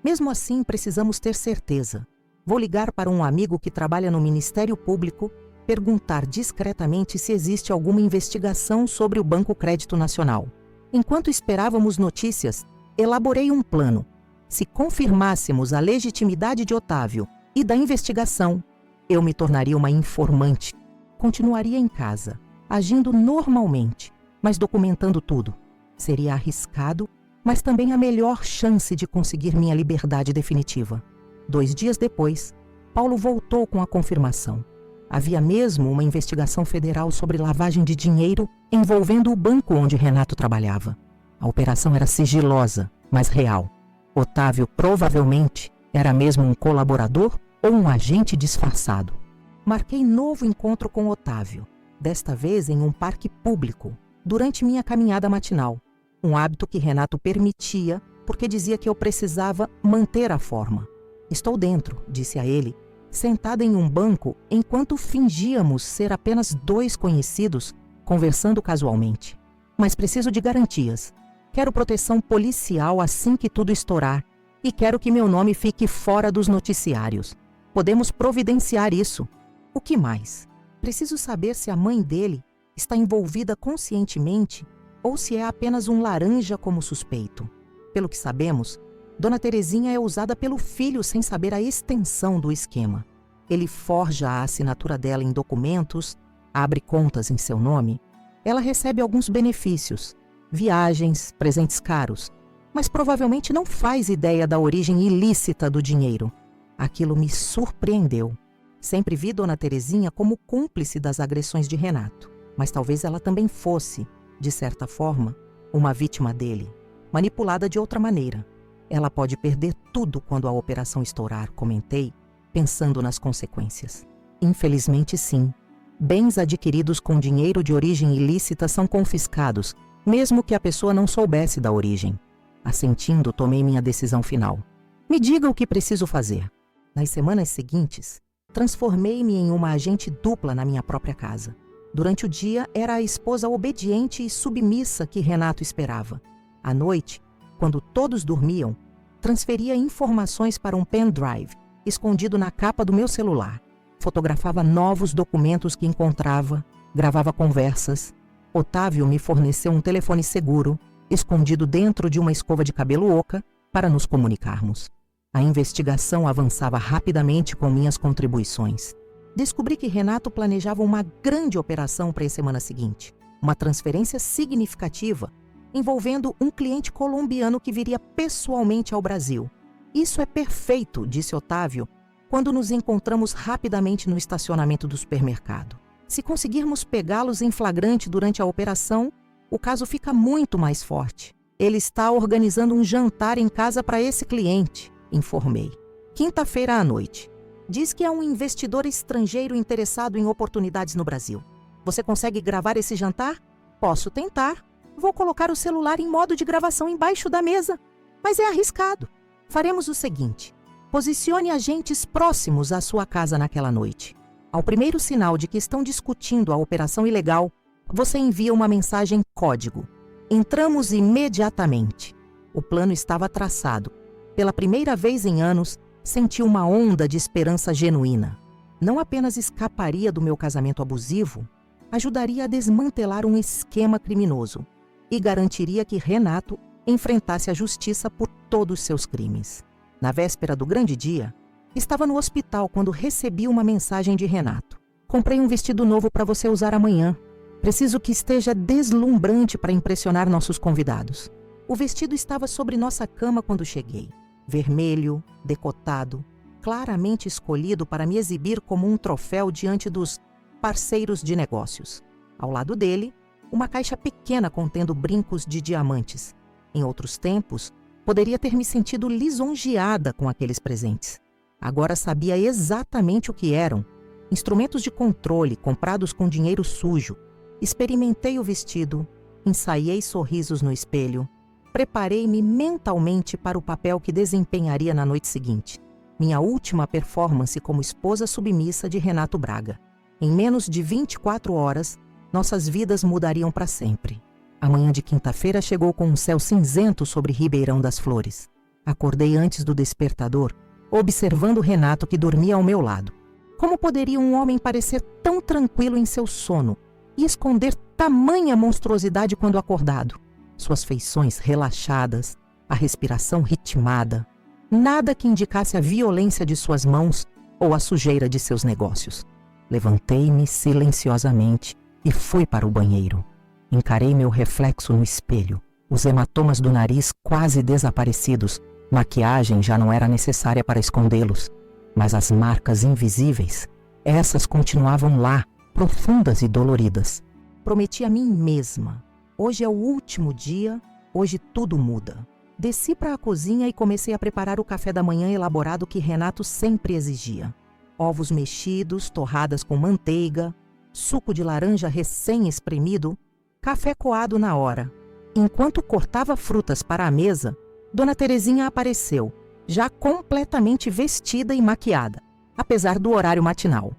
Mesmo assim, precisamos ter certeza. Vou ligar para um amigo que trabalha no Ministério Público, perguntar discretamente se existe alguma investigação sobre o Banco Crédito Nacional. Enquanto esperávamos notícias, elaborei um plano. Se confirmássemos a legitimidade de Otávio e da investigação, eu me tornaria uma informante. Continuaria em casa, agindo normalmente, mas documentando tudo. Seria arriscado, mas também a melhor chance de conseguir minha liberdade definitiva. 2 dias depois, Paulo voltou com a confirmação. Havia mesmo uma investigação federal sobre lavagem de dinheiro envolvendo o banco onde Renato trabalhava. A operação era sigilosa, mas real. Otávio provavelmente era mesmo um colaborador ou um agente disfarçado. Marquei novo encontro com Otávio, desta vez em um parque público, durante minha caminhada matinal. Um hábito que Renato permitia porque dizia que eu precisava manter a forma. Estou dentro, disse a ele, sentada em um banco enquanto fingíamos ser apenas 2 conhecidos conversando casualmente. Mas preciso de garantias. Quero proteção policial assim que tudo estourar e quero que meu nome fique fora dos noticiários. Podemos providenciar isso. O que mais? Preciso saber se a mãe dele está envolvida conscientemente ou se é apenas um laranja como suspeito. Pelo que sabemos, Dona Terezinha é usada pelo filho sem saber a extensão do esquema. Ele forja a assinatura dela em documentos, abre contas em seu nome. Ela recebe alguns benefícios, viagens, presentes caros, mas provavelmente não faz ideia da origem ilícita do dinheiro. Aquilo me surpreendeu. Sempre vi Dona Terezinha como cúmplice das agressões de Renato, mas talvez ela também fosse, de certa forma, uma vítima dele, manipulada de outra maneira. Ela pode perder tudo quando a operação estourar, comentei, pensando nas consequências. Infelizmente, sim. Bens adquiridos com dinheiro de origem ilícita são confiscados, mesmo que a pessoa não soubesse da origem. Assentindo, tomei minha decisão final. Me diga o que preciso fazer. Nas semanas seguintes, transformei-me em uma agente dupla na minha própria casa. Durante o dia, era a esposa obediente e submissa que Renato esperava. À noite, quando todos dormiam, transferia informações para um pendrive, escondido na capa do meu celular. Fotografava novos documentos que encontrava, gravava conversas. Otávio me forneceu um telefone seguro, escondido dentro de uma escova de cabelo oca, para nos comunicarmos. A investigação avançava rapidamente com minhas contribuições. Descobri que Renato planejava uma grande operação para a semana seguinte, uma transferência significativa, envolvendo um cliente colombiano que viria pessoalmente ao Brasil. Isso é perfeito, disse Otávio, quando nos encontramos rapidamente no estacionamento do supermercado. Se conseguirmos pegá-los em flagrante durante a operação, o caso fica muito mais forte. Ele está organizando um jantar em casa para esse cliente, informei. Quinta-feira à noite. Diz que é um investidor estrangeiro interessado em oportunidades no Brasil. Você consegue gravar esse jantar? Posso tentar. Vou colocar o celular em modo de gravação embaixo da mesa. Mas é arriscado. Faremos o seguinte. Posicione agentes próximos à sua casa naquela noite. Ao primeiro sinal de que estão discutindo a operação ilegal, você envia uma mensagem código. Entramos imediatamente. O plano estava traçado. Pela primeira vez em anos, senti uma onda de esperança genuína. Não apenas escaparia do meu casamento abusivo, ajudaria a desmantelar um esquema criminoso e garantiria que Renato enfrentasse a justiça por todos seus crimes. Na véspera do grande dia, estava no hospital quando recebi uma mensagem de Renato. Comprei um vestido novo para você usar amanhã. Preciso que esteja deslumbrante para impressionar nossos convidados. O vestido estava sobre nossa cama quando cheguei. Vermelho, decotado, claramente escolhido para me exibir como um troféu diante dos parceiros de negócios. Ao lado dele, uma caixa pequena contendo brincos de diamantes. Em outros tempos, poderia ter me sentido lisonjeada com aqueles presentes. Agora sabia exatamente o que eram. Instrumentos de controle comprados com dinheiro sujo. Experimentei o vestido, ensaiei sorrisos no espelho. Preparei-me mentalmente para o papel que desempenharia na noite seguinte. Minha última performance como esposa submissa de Renato Braga. Em menos de 24 horas, nossas vidas mudariam para sempre. A manhã de quinta-feira chegou com um céu cinzento sobre Ribeirão das Flores. Acordei antes do despertador, observando Renato que dormia ao meu lado. Como poderia um homem parecer tão tranquilo em seu sono e esconder tamanha monstruosidade quando acordado? Suas feições relaxadas, a respiração ritmada, nada que indicasse a violência de suas mãos ou a sujeira de seus negócios. Levantei-me silenciosamente e fui para o banheiro. Encarei meu reflexo no espelho, os hematomas do nariz quase desaparecidos. Maquiagem já não era necessária para escondê-los, mas as marcas invisíveis, essas continuavam lá, profundas e doloridas. Prometi a mim mesma. Hoje é o último dia, hoje tudo muda. Desci para a cozinha e comecei a preparar o café da manhã elaborado que Renato sempre exigia. Ovos mexidos, torradas com manteiga, suco de laranja recém-espremido, café coado na hora. Enquanto cortava frutas para a mesa, Dona Terezinha apareceu, já completamente vestida e maquiada, apesar do horário matinal.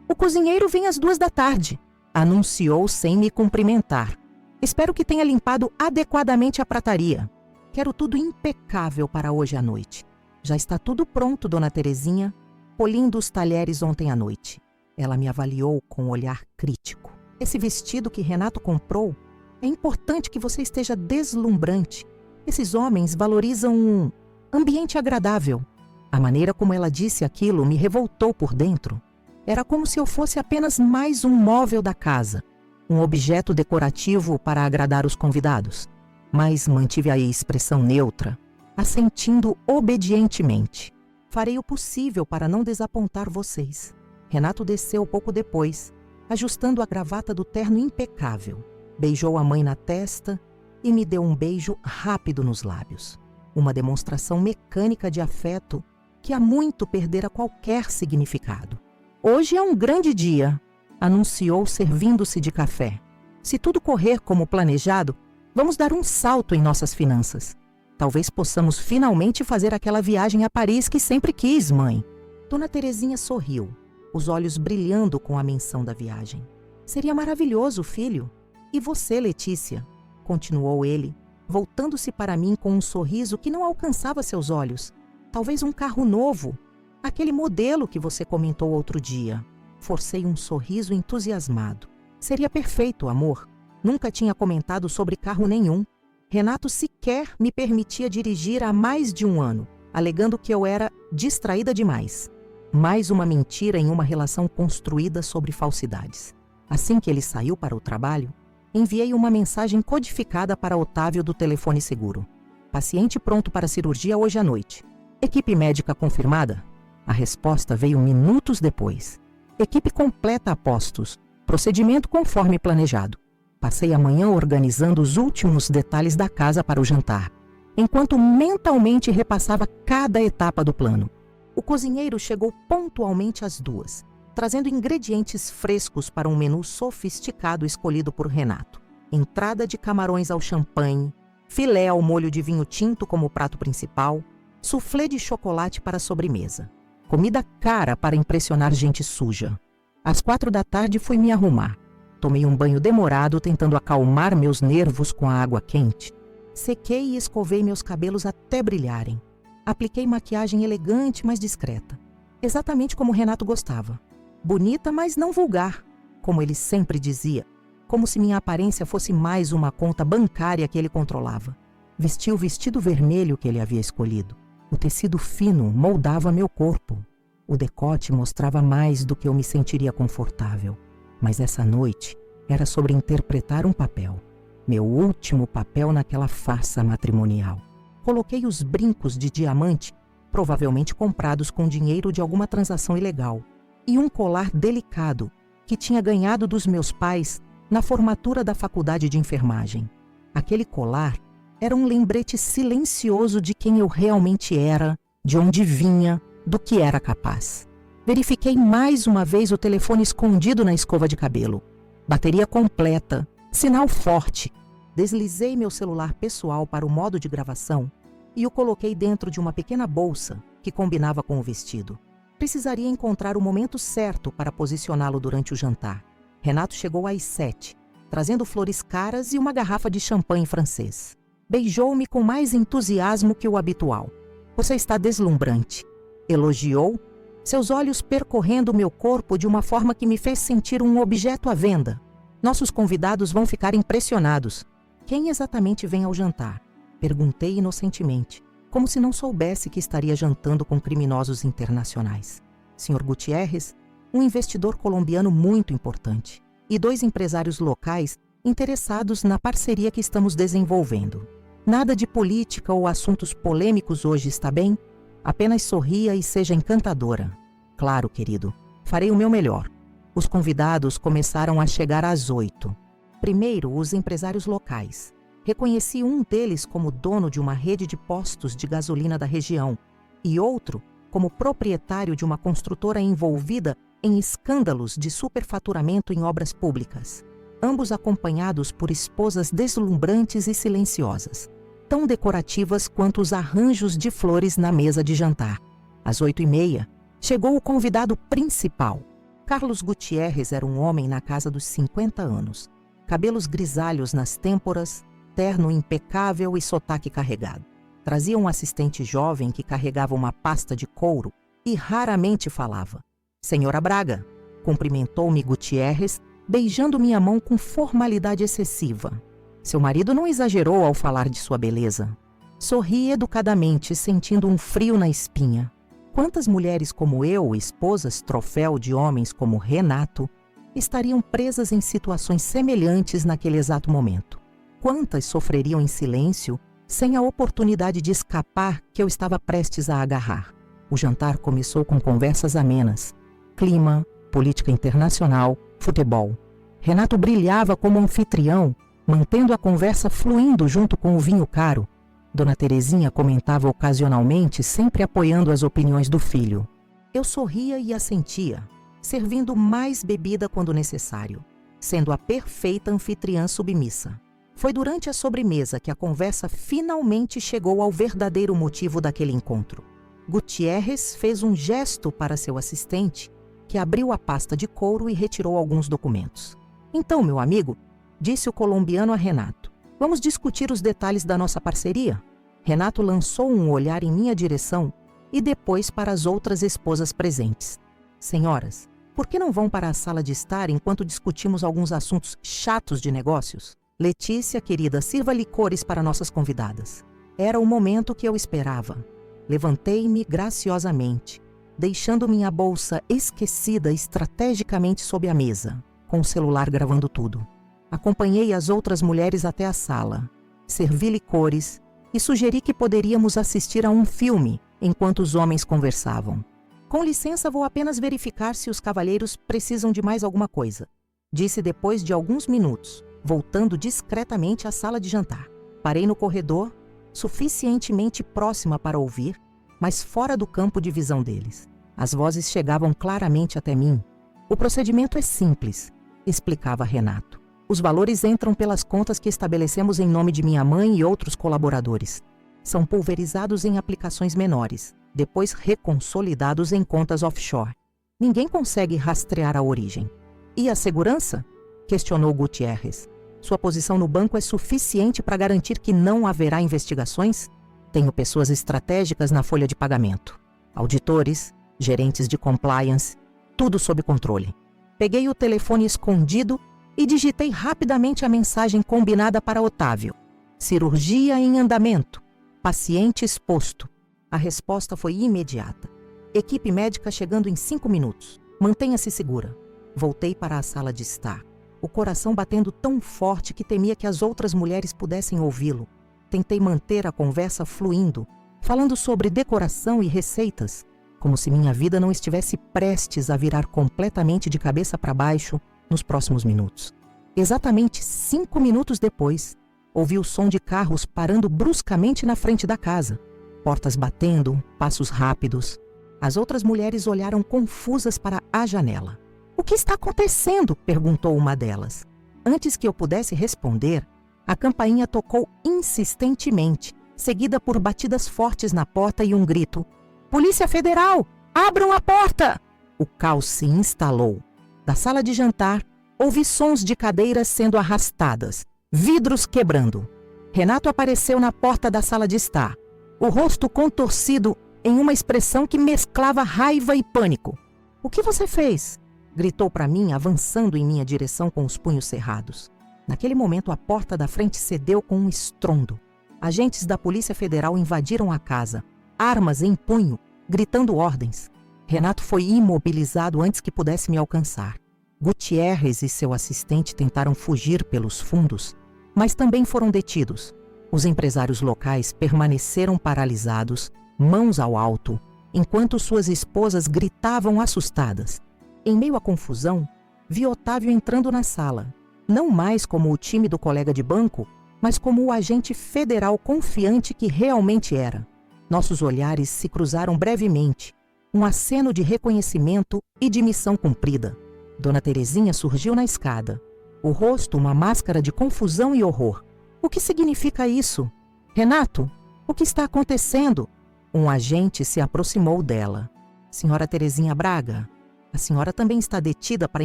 "O cozinheiro vem às 14h, anunciou sem me cumprimentar. "Espero que tenha limpado adequadamente a prataria. Quero tudo impecável para hoje à noite." "Já está tudo pronto, Dona Terezinha. Polindo os talheres ontem à noite." Ela me avaliou com um olhar crítico. "Esse vestido que Renato comprou, é importante que você esteja deslumbrante. Esses homens valorizam um ambiente agradável." A maneira como ela disse aquilo me revoltou por dentro. Era como se eu fosse apenas mais um móvel da casa, um objeto decorativo para agradar os convidados. Mas mantive a expressão neutra, assentindo obedientemente. "Farei o possível para não desapontar vocês." Renato desceu pouco depois, ajustando a gravata do terno impecável. Beijou a mãe na testa e me deu um beijo rápido nos lábios. Uma demonstração mecânica de afeto que há muito perdera qualquer significado. Hoje é um grande dia, anunciou servindo-se de café. Se tudo correr como planejado, vamos dar um salto em nossas finanças. Talvez possamos finalmente fazer aquela viagem a Paris que sempre quis, mãe. Dona Terezinha sorriu, os olhos brilhando com a menção da viagem. Seria maravilhoso, filho. E você, Letícia? Continuou ele, voltando-se para mim com um sorriso que não alcançava seus olhos. Talvez um carro novo, aquele modelo que você comentou outro dia. Forcei um sorriso entusiasmado. Seria perfeito, amor. Nunca tinha comentado sobre carro nenhum. Renato sequer me permitia dirigir há mais de um ano, alegando que eu era distraída demais. Mais uma mentira em uma relação construída sobre falsidades. Assim que ele saiu para o trabalho, enviei uma mensagem codificada para Otávio do telefone seguro. Paciente pronto para cirurgia hoje à noite. Equipe médica confirmada? A resposta veio minutos depois. Equipe completa a postos. Procedimento conforme planejado. Passei a manhã organizando os últimos detalhes da casa para o jantar, enquanto mentalmente repassava cada etapa do plano. O cozinheiro chegou pontualmente às 2, trazendo ingredientes frescos para um menu sofisticado escolhido por Renato. Entrada de camarões ao champanhe, filé ao molho de vinho tinto como prato principal, soufflé de chocolate para a sobremesa. Comida cara para impressionar gente suja. Às 4 da tarde fui me arrumar. Tomei um banho demorado tentando acalmar meus nervos com a água quente. Sequei e escovei meus cabelos até brilharem. Apliquei maquiagem elegante, mas discreta. Exatamente como Renato gostava. Bonita, mas não vulgar, como ele sempre dizia. Como se minha aparência fosse mais uma conta bancária que ele controlava. Vesti o vestido vermelho que ele havia escolhido. O tecido fino moldava meu corpo. O decote mostrava mais do que eu me sentiria confortável. Mas essa noite era sobre interpretar um papel. Meu último papel naquela farsa matrimonial. Coloquei os brincos de diamante, provavelmente comprados com dinheiro de alguma transação ilegal, e um colar delicado que tinha ganhado dos meus pais na formatura da faculdade de enfermagem. Aquele colar era um lembrete silencioso de quem eu realmente era, de onde vinha, do que era capaz. Verifiquei mais uma vez o telefone escondido na escova de cabelo. Bateria completa, sinal forte. Deslizei meu celular pessoal para o modo de gravação e o coloquei dentro de uma pequena bolsa que combinava com o vestido. Precisaria encontrar o momento certo para posicioná-lo durante o jantar. Renato chegou às 7, trazendo flores caras e uma garrafa de champanhe francês. Beijou-me com mais entusiasmo que o habitual. Você está deslumbrante. Elogiou, seus olhos percorrendo meu corpo de uma forma que me fez sentir um objeto à venda. Nossos convidados vão ficar impressionados. Quem exatamente vem ao jantar? Perguntei inocentemente, como se não soubesse que estaria jantando com criminosos internacionais. Sr. Gutierrez, um investidor colombiano muito importante, e 2 empresários locais interessados na parceria que estamos desenvolvendo. Nada de política ou assuntos polêmicos hoje, está bem? Apenas sorria e seja encantadora. Claro, querido. Farei o meu melhor. Os convidados começaram a chegar às 8. Primeiro, os empresários locais. Reconheci um deles como dono de uma rede de postos de gasolina da região e outro como proprietário de uma construtora envolvida em escândalos de superfaturamento em obras públicas. Ambos acompanhados por esposas deslumbrantes e silenciosas, tão decorativas quanto os arranjos de flores na mesa de jantar. Às 8h30, chegou o convidado principal. Carlos Gutierrez era um homem na casa dos 50 anos. Cabelos grisalhos nas têmporas, terno impecável e sotaque carregado. Trazia um assistente jovem que carregava uma pasta de couro e raramente falava. Senhora Braga, cumprimentou-me Gutierrez, beijando minha mão com formalidade excessiva. Seu marido não exagerou ao falar de sua beleza. Sorri educadamente, sentindo um frio na espinha. Quantas mulheres como eu, esposas troféu de homens como Renato, estariam presas em situações semelhantes naquele exato momento? Quantas sofreriam em silêncio, sem a oportunidade de escapar que eu estava prestes a agarrar? O jantar começou com conversas amenas. Clima, política internacional, futebol. Renato brilhava como anfitrião, mantendo a conversa fluindo junto com o vinho caro. Dona Terezinha comentava ocasionalmente, sempre apoiando as opiniões do filho. Eu sorria e assentia, servindo mais bebida quando necessário, sendo a perfeita anfitriã submissa. Foi durante a sobremesa que a conversa finalmente chegou ao verdadeiro motivo daquele encontro. Gutierrez fez um gesto para seu assistente, que abriu a pasta de couro e retirou alguns documentos. Então, meu amigo, disse o colombiano a Renato, vamos discutir os detalhes da nossa parceria? Renato lançou um olhar em minha direção e depois para as outras esposas presentes. Senhoras, por que não vão para a sala de estar enquanto discutimos alguns assuntos chatos de negócios? Letícia, querida, sirva licores para nossas convidadas. Era o momento que eu esperava. Levantei-me graciosamente, deixando minha bolsa esquecida estrategicamente sob a mesa, com o celular gravando tudo. Acompanhei as outras mulheres até a sala, servi licores e sugeri que poderíamos assistir a um filme enquanto os homens conversavam. Com licença, vou apenas verificar se os cavalheiros precisam de mais alguma coisa, disse depois de alguns minutos, voltando discretamente à sala de jantar. Parei no corredor, suficientemente próxima para ouvir, mas fora do campo de visão deles. As vozes chegavam claramente até mim. O procedimento é simples, explicava Renato. Os valores entram pelas contas que estabelecemos em nome de minha mãe e outros colaboradores. São pulverizados em aplicações menores, depois reconsolidados em contas offshore. Ninguém consegue rastrear a origem. E a segurança? Questionou Gutierrez. Sua posição no banco é suficiente para garantir que não haverá investigações? Tenho pessoas estratégicas na folha de pagamento. Auditores, gerentes de compliance, tudo sob controle. Peguei o telefone escondido e digitei rapidamente a mensagem combinada para Otávio. Cirurgia em andamento. Paciente exposto. A resposta foi imediata. Equipe médica chegando em 5 minutos. Mantenha-se segura. Voltei para a sala de estar. O coração batendo tão forte que temia que as outras mulheres pudessem ouvi-lo. Tentei manter a conversa fluindo, falando sobre decoração e receitas, como se minha vida não estivesse prestes a virar completamente de cabeça para baixo nos próximos minutos. Exatamente 5 minutos depois, ouvi o som de carros parando bruscamente na frente da casa. Portas batendo, passos rápidos. As outras mulheres olharam confusas para a janela. O que está acontecendo? Perguntou uma delas. Antes que eu pudesse responder, a campainha tocou insistentemente, seguida por batidas fortes na porta e um grito. Polícia Federal! Abram a porta! O caos se instalou. Da sala de jantar, ouvi sons de cadeiras sendo arrastadas, vidros quebrando. Renato apareceu na porta da sala de estar, o rosto contorcido em uma expressão que mesclava raiva e pânico. O que você fez? Gritou para mim, avançando em minha direção com os punhos cerrados. Naquele momento, a porta da frente cedeu com um estrondo. Agentes da Polícia Federal invadiram a casa, armas em punho, gritando ordens. Renato foi imobilizado antes que pudesse me alcançar. Gutierrez e seu assistente tentaram fugir pelos fundos, mas também foram detidos. Os empresários locais permaneceram paralisados, mãos ao alto, enquanto suas esposas gritavam assustadas. Em meio à confusão, vi Otávio entrando na sala, não mais como o tímido colega de banco, mas como o agente federal confiante que realmente era. Nossos olhares se cruzaram brevemente, um aceno de reconhecimento e de missão cumprida. Dona Terezinha surgiu na escada, o rosto uma máscara de confusão e horror. O que significa isso? Renato, o que está acontecendo? Um agente se aproximou dela. Senhora Terezinha Braga, a senhora também está detida para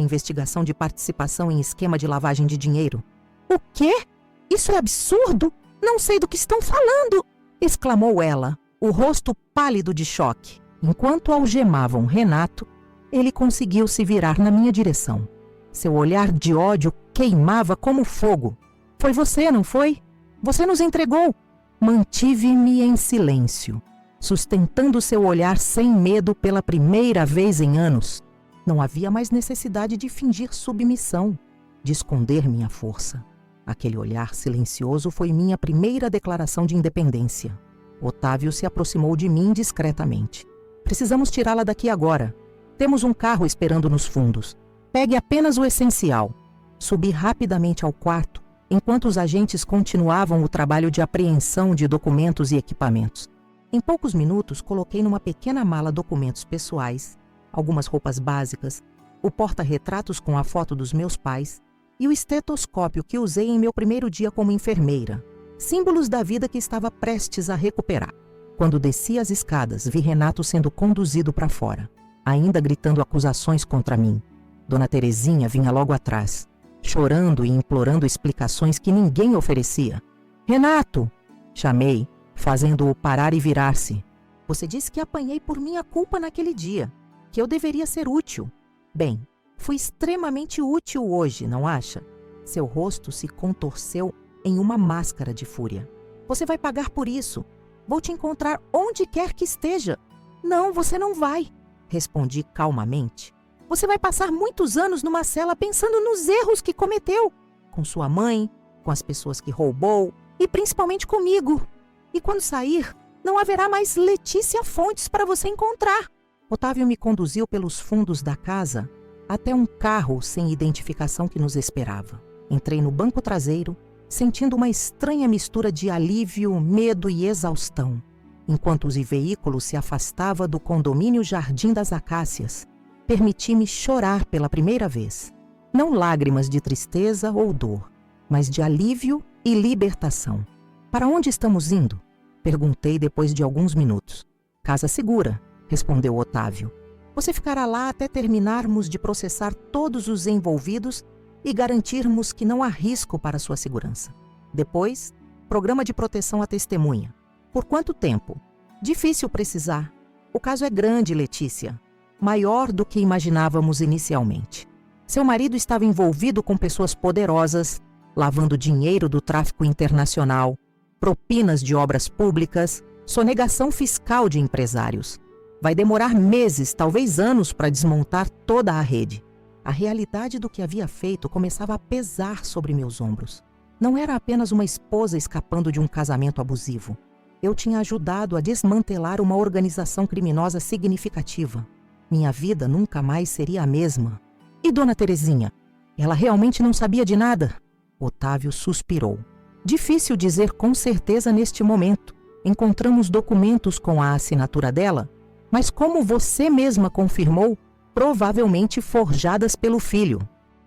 investigação de participação em esquema de lavagem de dinheiro. O quê? Isso é absurdo! Não sei do que estão falando! Exclamou ela, o rosto pálido de choque. Enquanto algemavam Renato, ele conseguiu se virar na minha direção. Seu olhar de ódio queimava como fogo. Foi você, não foi? Você nos entregou! Mantive-me em silêncio, sustentando seu olhar sem medo pela primeira vez em anos. Não havia mais necessidade de fingir submissão, de esconder minha força. Aquele olhar silencioso foi minha primeira declaração de independência. Otávio se aproximou de mim discretamente. Precisamos tirá-la daqui agora. Temos um carro esperando nos fundos. Pegue apenas o essencial. Subi rapidamente ao quarto enquanto os agentes continuavam o trabalho de apreensão de documentos e equipamentos. Em poucos minutos, coloquei numa pequena mala documentos pessoais, algumas roupas básicas, o porta-retratos com a foto dos meus pais e o estetoscópio que usei em meu primeiro dia como enfermeira, símbolos da vida que estava prestes a recuperar. Quando desci as escadas, vi Renato sendo conduzido para fora, ainda gritando acusações contra mim. Dona Terezinha vinha logo atrás, chorando e implorando explicações que ninguém oferecia. "Renato!" chamei, fazendo-o parar e virar-se. "Você disse que apanhei por minha culpa naquele dia, que eu deveria ser útil. Bem, fui extremamente útil hoje, não acha?" Seu rosto se contorceu em uma máscara de fúria. "Você vai pagar por isso. Vou te encontrar onde quer que esteja." "Não, você não vai," respondi calmamente. "Você vai passar muitos anos numa cela pensando nos erros que cometeu, com sua mãe, com as pessoas que roubou e principalmente comigo. E quando sair, não haverá mais Letícia Fontes para você encontrar." Otávio me conduziu pelos fundos da casa até um carro sem identificação que nos esperava. Entrei no banco traseiro, sentindo uma estranha mistura de alívio, medo e exaustão. Enquanto o veículo se afastava do condomínio Jardim das Acácias, permiti-me chorar pela primeira vez. Não lágrimas de tristeza ou dor, mas de alívio e libertação. "Para onde estamos indo?" perguntei depois de alguns minutos. "Casa segura," respondeu Otávio. "Você ficará lá até terminarmos de processar todos os envolvidos e garantirmos que não há risco para sua segurança. Depois, programa de proteção à testemunha. Por quanto tempo? Difícil precisar. O caso é grande, Letícia. Maior do que imaginávamos inicialmente. Seu marido estava envolvido com pessoas poderosas, lavando dinheiro do tráfico internacional, propinas de obras públicas, sonegação fiscal de empresários. Vai demorar meses, talvez anos, para desmontar toda a rede. A realidade do que havia feito começava a pesar sobre meus ombros. Não era apenas uma esposa escapando de um casamento abusivo. Eu tinha ajudado a desmantelar uma organização criminosa significativa. Minha vida nunca mais seria a mesma. E Dona Terezinha? Ela realmente não sabia de nada? Otávio suspirou. Difícil dizer com certeza neste momento. Encontramos documentos com a assinatura dela, mas como você mesma confirmou, provavelmente forjadas pelo filho.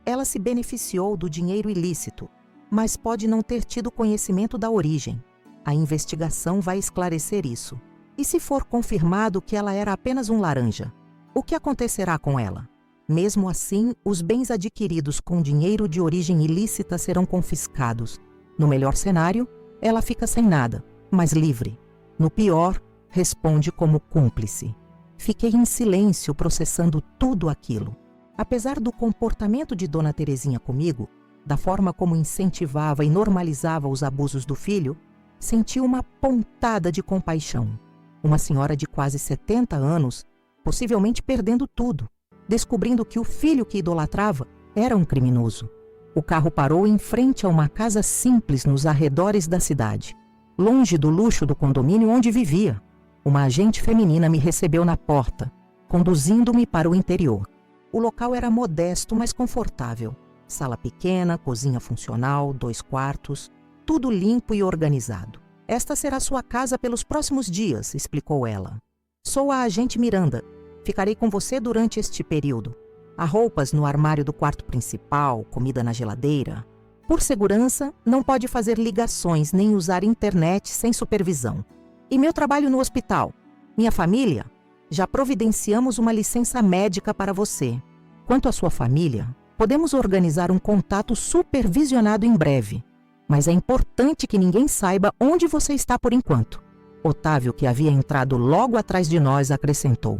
Ela se beneficiou do dinheiro ilícito, mas pode não ter tido conhecimento da origem. A investigação vai esclarecer isso. E se for confirmado que ela era apenas um laranja, o que acontecerá com ela? Mesmo assim, os bens adquiridos com dinheiro de origem ilícita serão confiscados. No melhor cenário, ela fica sem nada, mas livre. No pior, responde como cúmplice. Fiquei em silêncio processando tudo aquilo. Apesar do comportamento de Dona Terezinha comigo, da forma como incentivava e normalizava os abusos do filho, senti uma pontada de compaixão. Uma senhora de quase 70 anos, possivelmente perdendo tudo, descobrindo que o filho que idolatrava era um criminoso. O carro parou em frente a uma casa simples nos arredores da cidade, longe do luxo do condomínio onde vivia. Uma agente feminina me recebeu na porta, conduzindo-me para o interior. O local era modesto, mas confortável. Sala pequena, cozinha funcional, 2 quartos, tudo limpo e organizado. "Esta será sua casa pelos próximos dias", explicou ela. "Sou a agente Miranda. Ficarei com você durante este período. Há roupas no armário do quarto principal, comida na geladeira. Por segurança, não pode fazer ligações nem usar internet sem supervisão. E meu trabalho no hospital? Minha família? Já providenciamos uma licença médica para você. Quanto à sua família, podemos organizar um contato supervisionado em breve. Mas é importante que ninguém saiba onde você está por enquanto." Otávio, que havia entrado logo atrás de nós, acrescentou: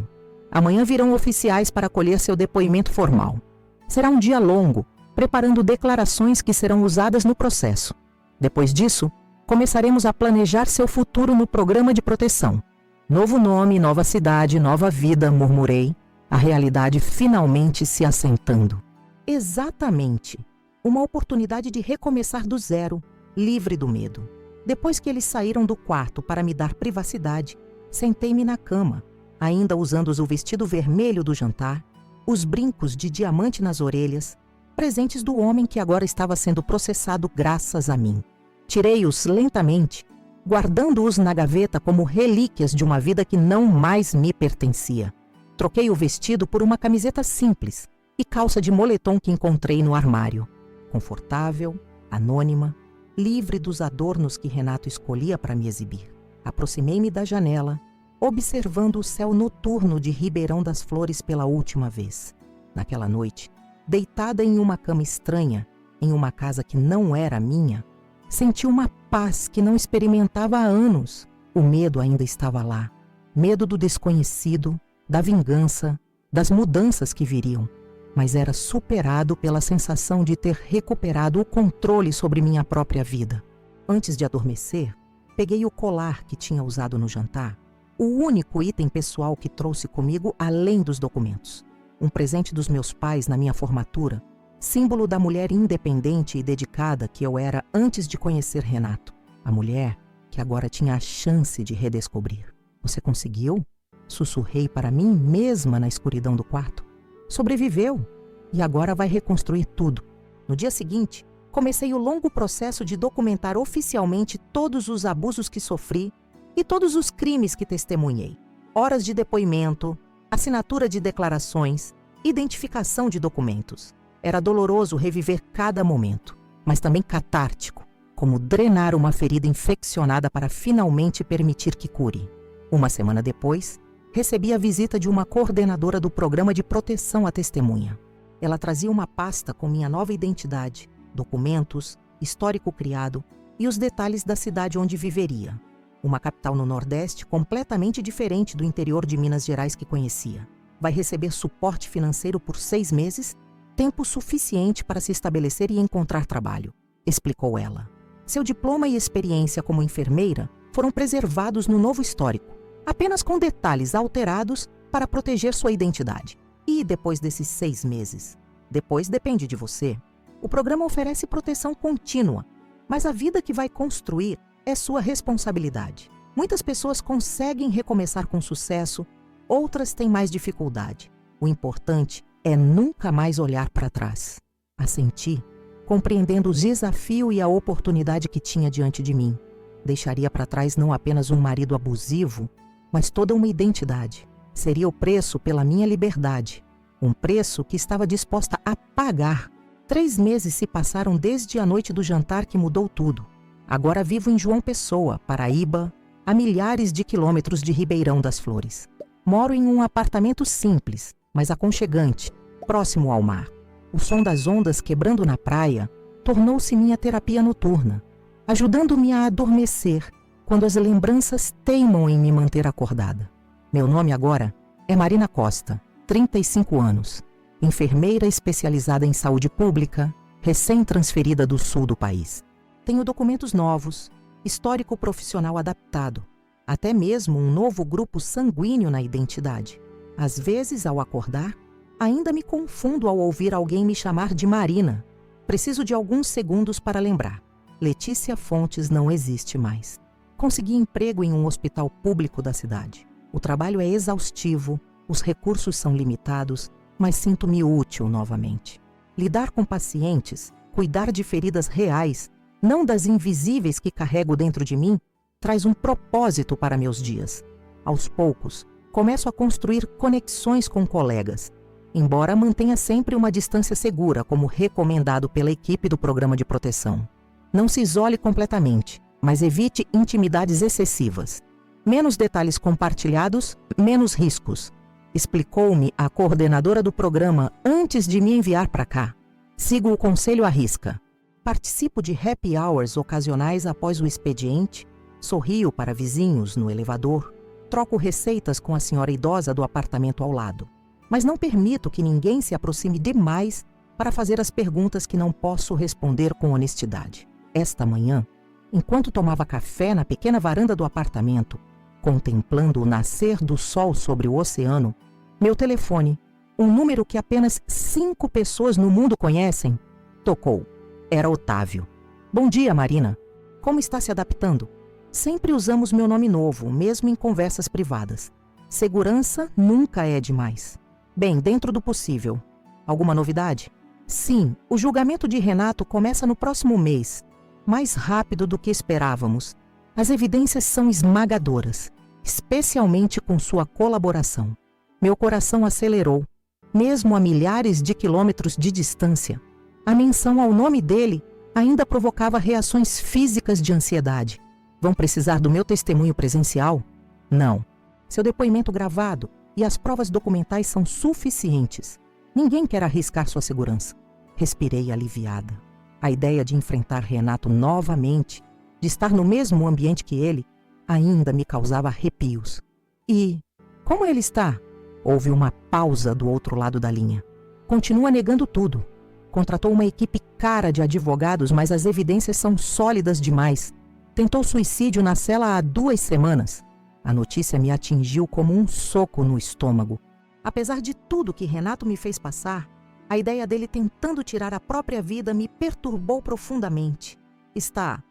"Amanhã virão oficiais para colher seu depoimento formal. Será um dia longo, preparando declarações que serão usadas no processo. Depois disso, começaremos a planejar seu futuro no programa de proteção. Novo nome, nova cidade, nova vida", murmurei, a realidade finalmente se assentando. Exatamente. Uma oportunidade de recomeçar do zero, livre do medo. Depois que eles saíram do quarto para me dar privacidade, sentei-me na cama, ainda usando o vestido vermelho do jantar, os brincos de diamante nas orelhas, presentes do homem que agora estava sendo processado graças a mim. Tirei-os lentamente, guardando-os na gaveta como relíquias de uma vida que não mais me pertencia. Troquei o vestido por uma camiseta simples e calça de moletom que encontrei no armário. Confortável, anônima, livre dos adornos que Renato escolhia para me exibir. Aproximei-me da janela, observando o céu noturno de Ribeirão das Flores pela última vez. Naquela noite, deitada em uma cama estranha, em uma casa que não era minha, senti uma paz que não experimentava há anos. O medo ainda estava lá. Medo do desconhecido, da vingança, das mudanças que viriam. Mas era superado pela sensação de ter recuperado o controle sobre minha própria vida. Antes de adormecer, peguei o colar que tinha usado no jantar, o único item pessoal que trouxe comigo além dos documentos. Um presente dos meus pais na minha formatura, símbolo da mulher independente e dedicada que eu era antes de conhecer Renato. A mulher que agora tinha a chance de redescobrir. Você conseguiu? Sussurrei para mim mesma na escuridão do quarto. Sobreviveu e agora vai reconstruir tudo. No dia seguinte, comecei o longo processo de documentar oficialmente todos os abusos que sofri e todos os crimes que testemunhei. Horas de depoimento, assinatura de declarações, identificação de documentos. Era doloroso reviver cada momento, mas também catártico, como drenar uma ferida infeccionada para finalmente permitir que cure. Uma semana depois, recebi a visita de uma coordenadora do programa de proteção à testemunha. Ela trazia uma pasta com minha nova identidade, documentos, histórico criado e os detalhes da cidade onde viveria. Uma capital no Nordeste completamente diferente do interior de Minas Gerais que conhecia. Vai receber suporte financeiro por 6 meses, tempo suficiente para se estabelecer e encontrar trabalho, explicou ela. Seu diploma e experiência como enfermeira foram preservados no novo histórico, apenas com detalhes alterados para proteger sua identidade. E depois desses 6 meses? Depois depende de você. O programa oferece proteção contínua, mas a vida que vai construir é sua responsabilidade. Muitas pessoas conseguem recomeçar com sucesso, outras têm mais dificuldade. O importante é nunca mais olhar para trás. Assenti, compreendendo o desafio e a oportunidade que tinha diante de mim. Deixaria para trás não apenas um marido abusivo, mas toda uma identidade. Seria o preço pela minha liberdade. Um preço que estava disposta a pagar. 3 meses se passaram desde a noite do jantar que mudou tudo. Agora vivo em João Pessoa, Paraíba, a milhares de quilômetros de Ribeirão das Flores. Moro em um apartamento simples, mas aconchegante, próximo ao mar. O som das ondas quebrando na praia tornou-se minha terapia noturna, ajudando-me a adormecer quando as lembranças teimam em me manter acordada. Meu nome agora é Marina Costa, 35 anos, enfermeira especializada em saúde pública, recém-transferida do sul do país. Tenho documentos novos, histórico profissional adaptado, até mesmo um novo grupo sanguíneo na identidade. Às vezes, ao acordar, ainda me confundo ao ouvir alguém me chamar de Marina. Preciso de alguns segundos para lembrar. Letícia Fontes não existe mais. Consegui emprego em um hospital público da cidade. O trabalho é exaustivo, os recursos são limitados, mas sinto-me útil novamente. Lidar com pacientes, cuidar de feridas reais, não das invisíveis que carrego dentro de mim, traz um propósito para meus dias. Aos poucos, começo a construir conexões com colegas, embora mantenha sempre uma distância segura, como recomendado pela equipe do programa de proteção. Não se isole completamente, mas evite intimidades excessivas. Menos detalhes compartilhados, menos riscos, explicou-me a coordenadora do programa antes de me enviar para cá. Sigo o conselho à risca. Participo de happy hours ocasionais após o expediente, sorrio para vizinhos no elevador, troco receitas com a senhora idosa do apartamento ao lado. Mas não permito que ninguém se aproxime demais para fazer as perguntas que não posso responder com honestidade. Esta manhã, enquanto tomava café na pequena varanda do apartamento, contemplando o nascer do sol sobre o oceano, meu telefone, um número que apenas 5 pessoas no mundo conhecem, tocou. Era Otávio. Bom dia, Marina. Como está se adaptando? Sempre usamos meu nome novo, mesmo em conversas privadas. Segurança nunca é demais. Bem, dentro do possível. Alguma novidade? Sim, o julgamento de Renato começa no próximo mês, mais rápido do que esperávamos. As evidências são esmagadoras, especialmente com sua colaboração. Meu coração acelerou, mesmo a milhares de quilômetros de distância. A menção ao nome dele ainda provocava reações físicas de ansiedade. Vão precisar do meu testemunho presencial? Não. Seu depoimento gravado e as provas documentais são suficientes. Ninguém quer arriscar sua segurança. Respirei aliviada. A ideia de enfrentar Renato novamente, de estar no mesmo ambiente que ele, ainda me causava arrepios. E como ele está? Houve uma pausa do outro lado da linha. Continua negando tudo. Contratou uma equipe cara de advogados, mas as evidências são sólidas demais. Tentou suicídio na cela há 2 semanas. A notícia me atingiu como um soco no estômago. Apesar de tudo que Renato me fez passar, a ideia dele tentando tirar a própria vida me perturbou profundamente. Está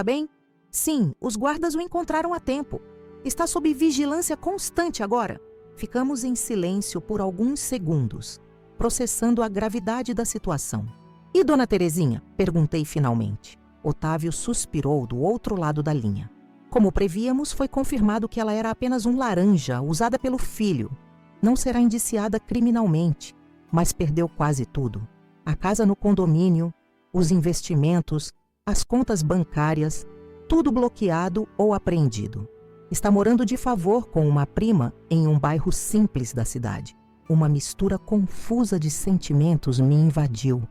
bem? Sim, os guardas o encontraram a tempo. Está sob vigilância constante agora. Ficamos em silêncio por alguns segundos, processando a gravidade da situação. E Dona Terezinha? Perguntei finalmente. Otávio suspirou do outro lado da linha. Como prevíamos, foi confirmado que ela era apenas um laranja usada pelo filho. Não será indiciada criminalmente, mas perdeu quase tudo. A casa no condomínio, os investimentos, as contas bancárias, tudo bloqueado ou apreendido. Está morando de favor com uma prima em um bairro simples da cidade. Uma mistura confusa de sentimentos me invadiu.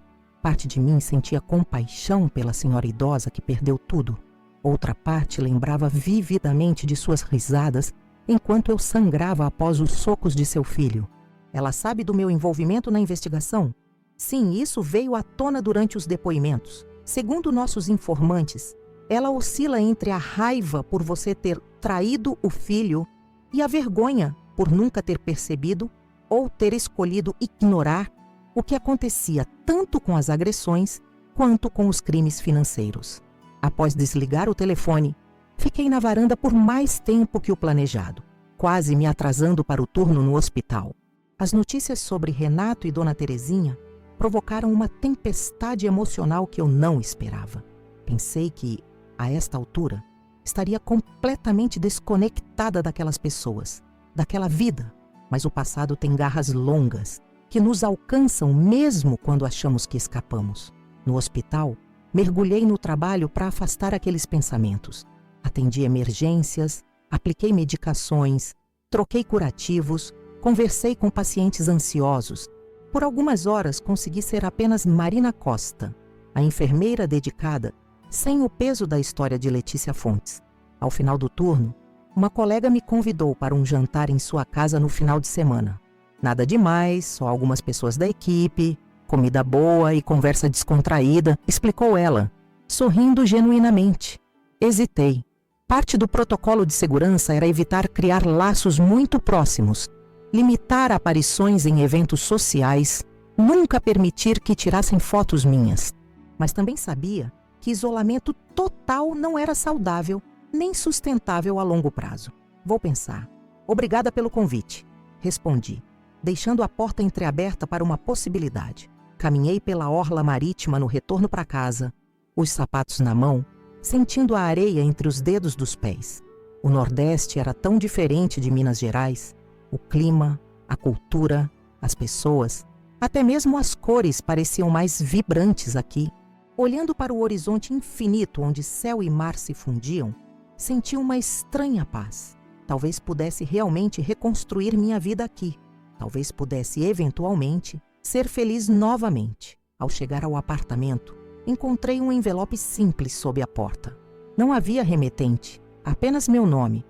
Parte de mim sentia compaixão pela senhora idosa que perdeu tudo. Outra parte lembrava vividamente de suas risadas enquanto eu sangrava após os socos de seu filho. Ela sabe do meu envolvimento na investigação? Sim, isso veio à tona durante os depoimentos. Segundo nossos informantes, ela oscila entre a raiva por você ter traído o filho e a vergonha por nunca ter percebido ou ter escolhido ignorar o que acontecia tanto com as agressões quanto com os crimes financeiros. Após desligar o telefone, fiquei na varanda por mais tempo que o planejado, quase me atrasando para o turno no hospital. As notícias sobre Renato e Dona Terezinha provocaram uma tempestade emocional que eu não esperava. Pensei que, a esta altura, estaria completamente desconectada daquelas pessoas, daquela vida, mas o passado tem garras longas que nos alcançam mesmo quando achamos que escapamos. No hospital, mergulhei no trabalho para afastar aqueles pensamentos. Atendi emergências, apliquei medicações, troquei curativos, conversei com pacientes ansiosos. Por algumas horas consegui ser apenas Marina Costa, a enfermeira dedicada, sem o peso da história de Letícia Fontes. Ao final do turno, uma colega me convidou para um jantar em sua casa no final de semana. Nada demais, só algumas pessoas da equipe, comida boa e conversa descontraída, explicou ela, sorrindo genuinamente. Hesitei. Parte do protocolo de segurança era evitar criar laços muito próximos, limitar aparições em eventos sociais, nunca permitir que tirassem fotos minhas. Mas também sabia que isolamento total não era saudável nem sustentável a longo prazo. Vou pensar. Obrigada pelo convite, respondi, deixando a porta entreaberta para uma possibilidade. Caminhei pela orla marítima no retorno para casa, os sapatos na mão, sentindo a areia entre os dedos dos pés. O Nordeste era tão diferente de Minas Gerais. O clima, a cultura, as pessoas, até mesmo as cores pareciam mais vibrantes aqui. Olhando para o horizonte infinito onde céu e mar se fundiam, senti uma estranha paz. Talvez pudesse realmente reconstruir minha vida aqui. Talvez pudesse, eventualmente, ser feliz novamente. Ao chegar ao apartamento, encontrei um envelope simples sob a porta. Não havia remetente, apenas meu nome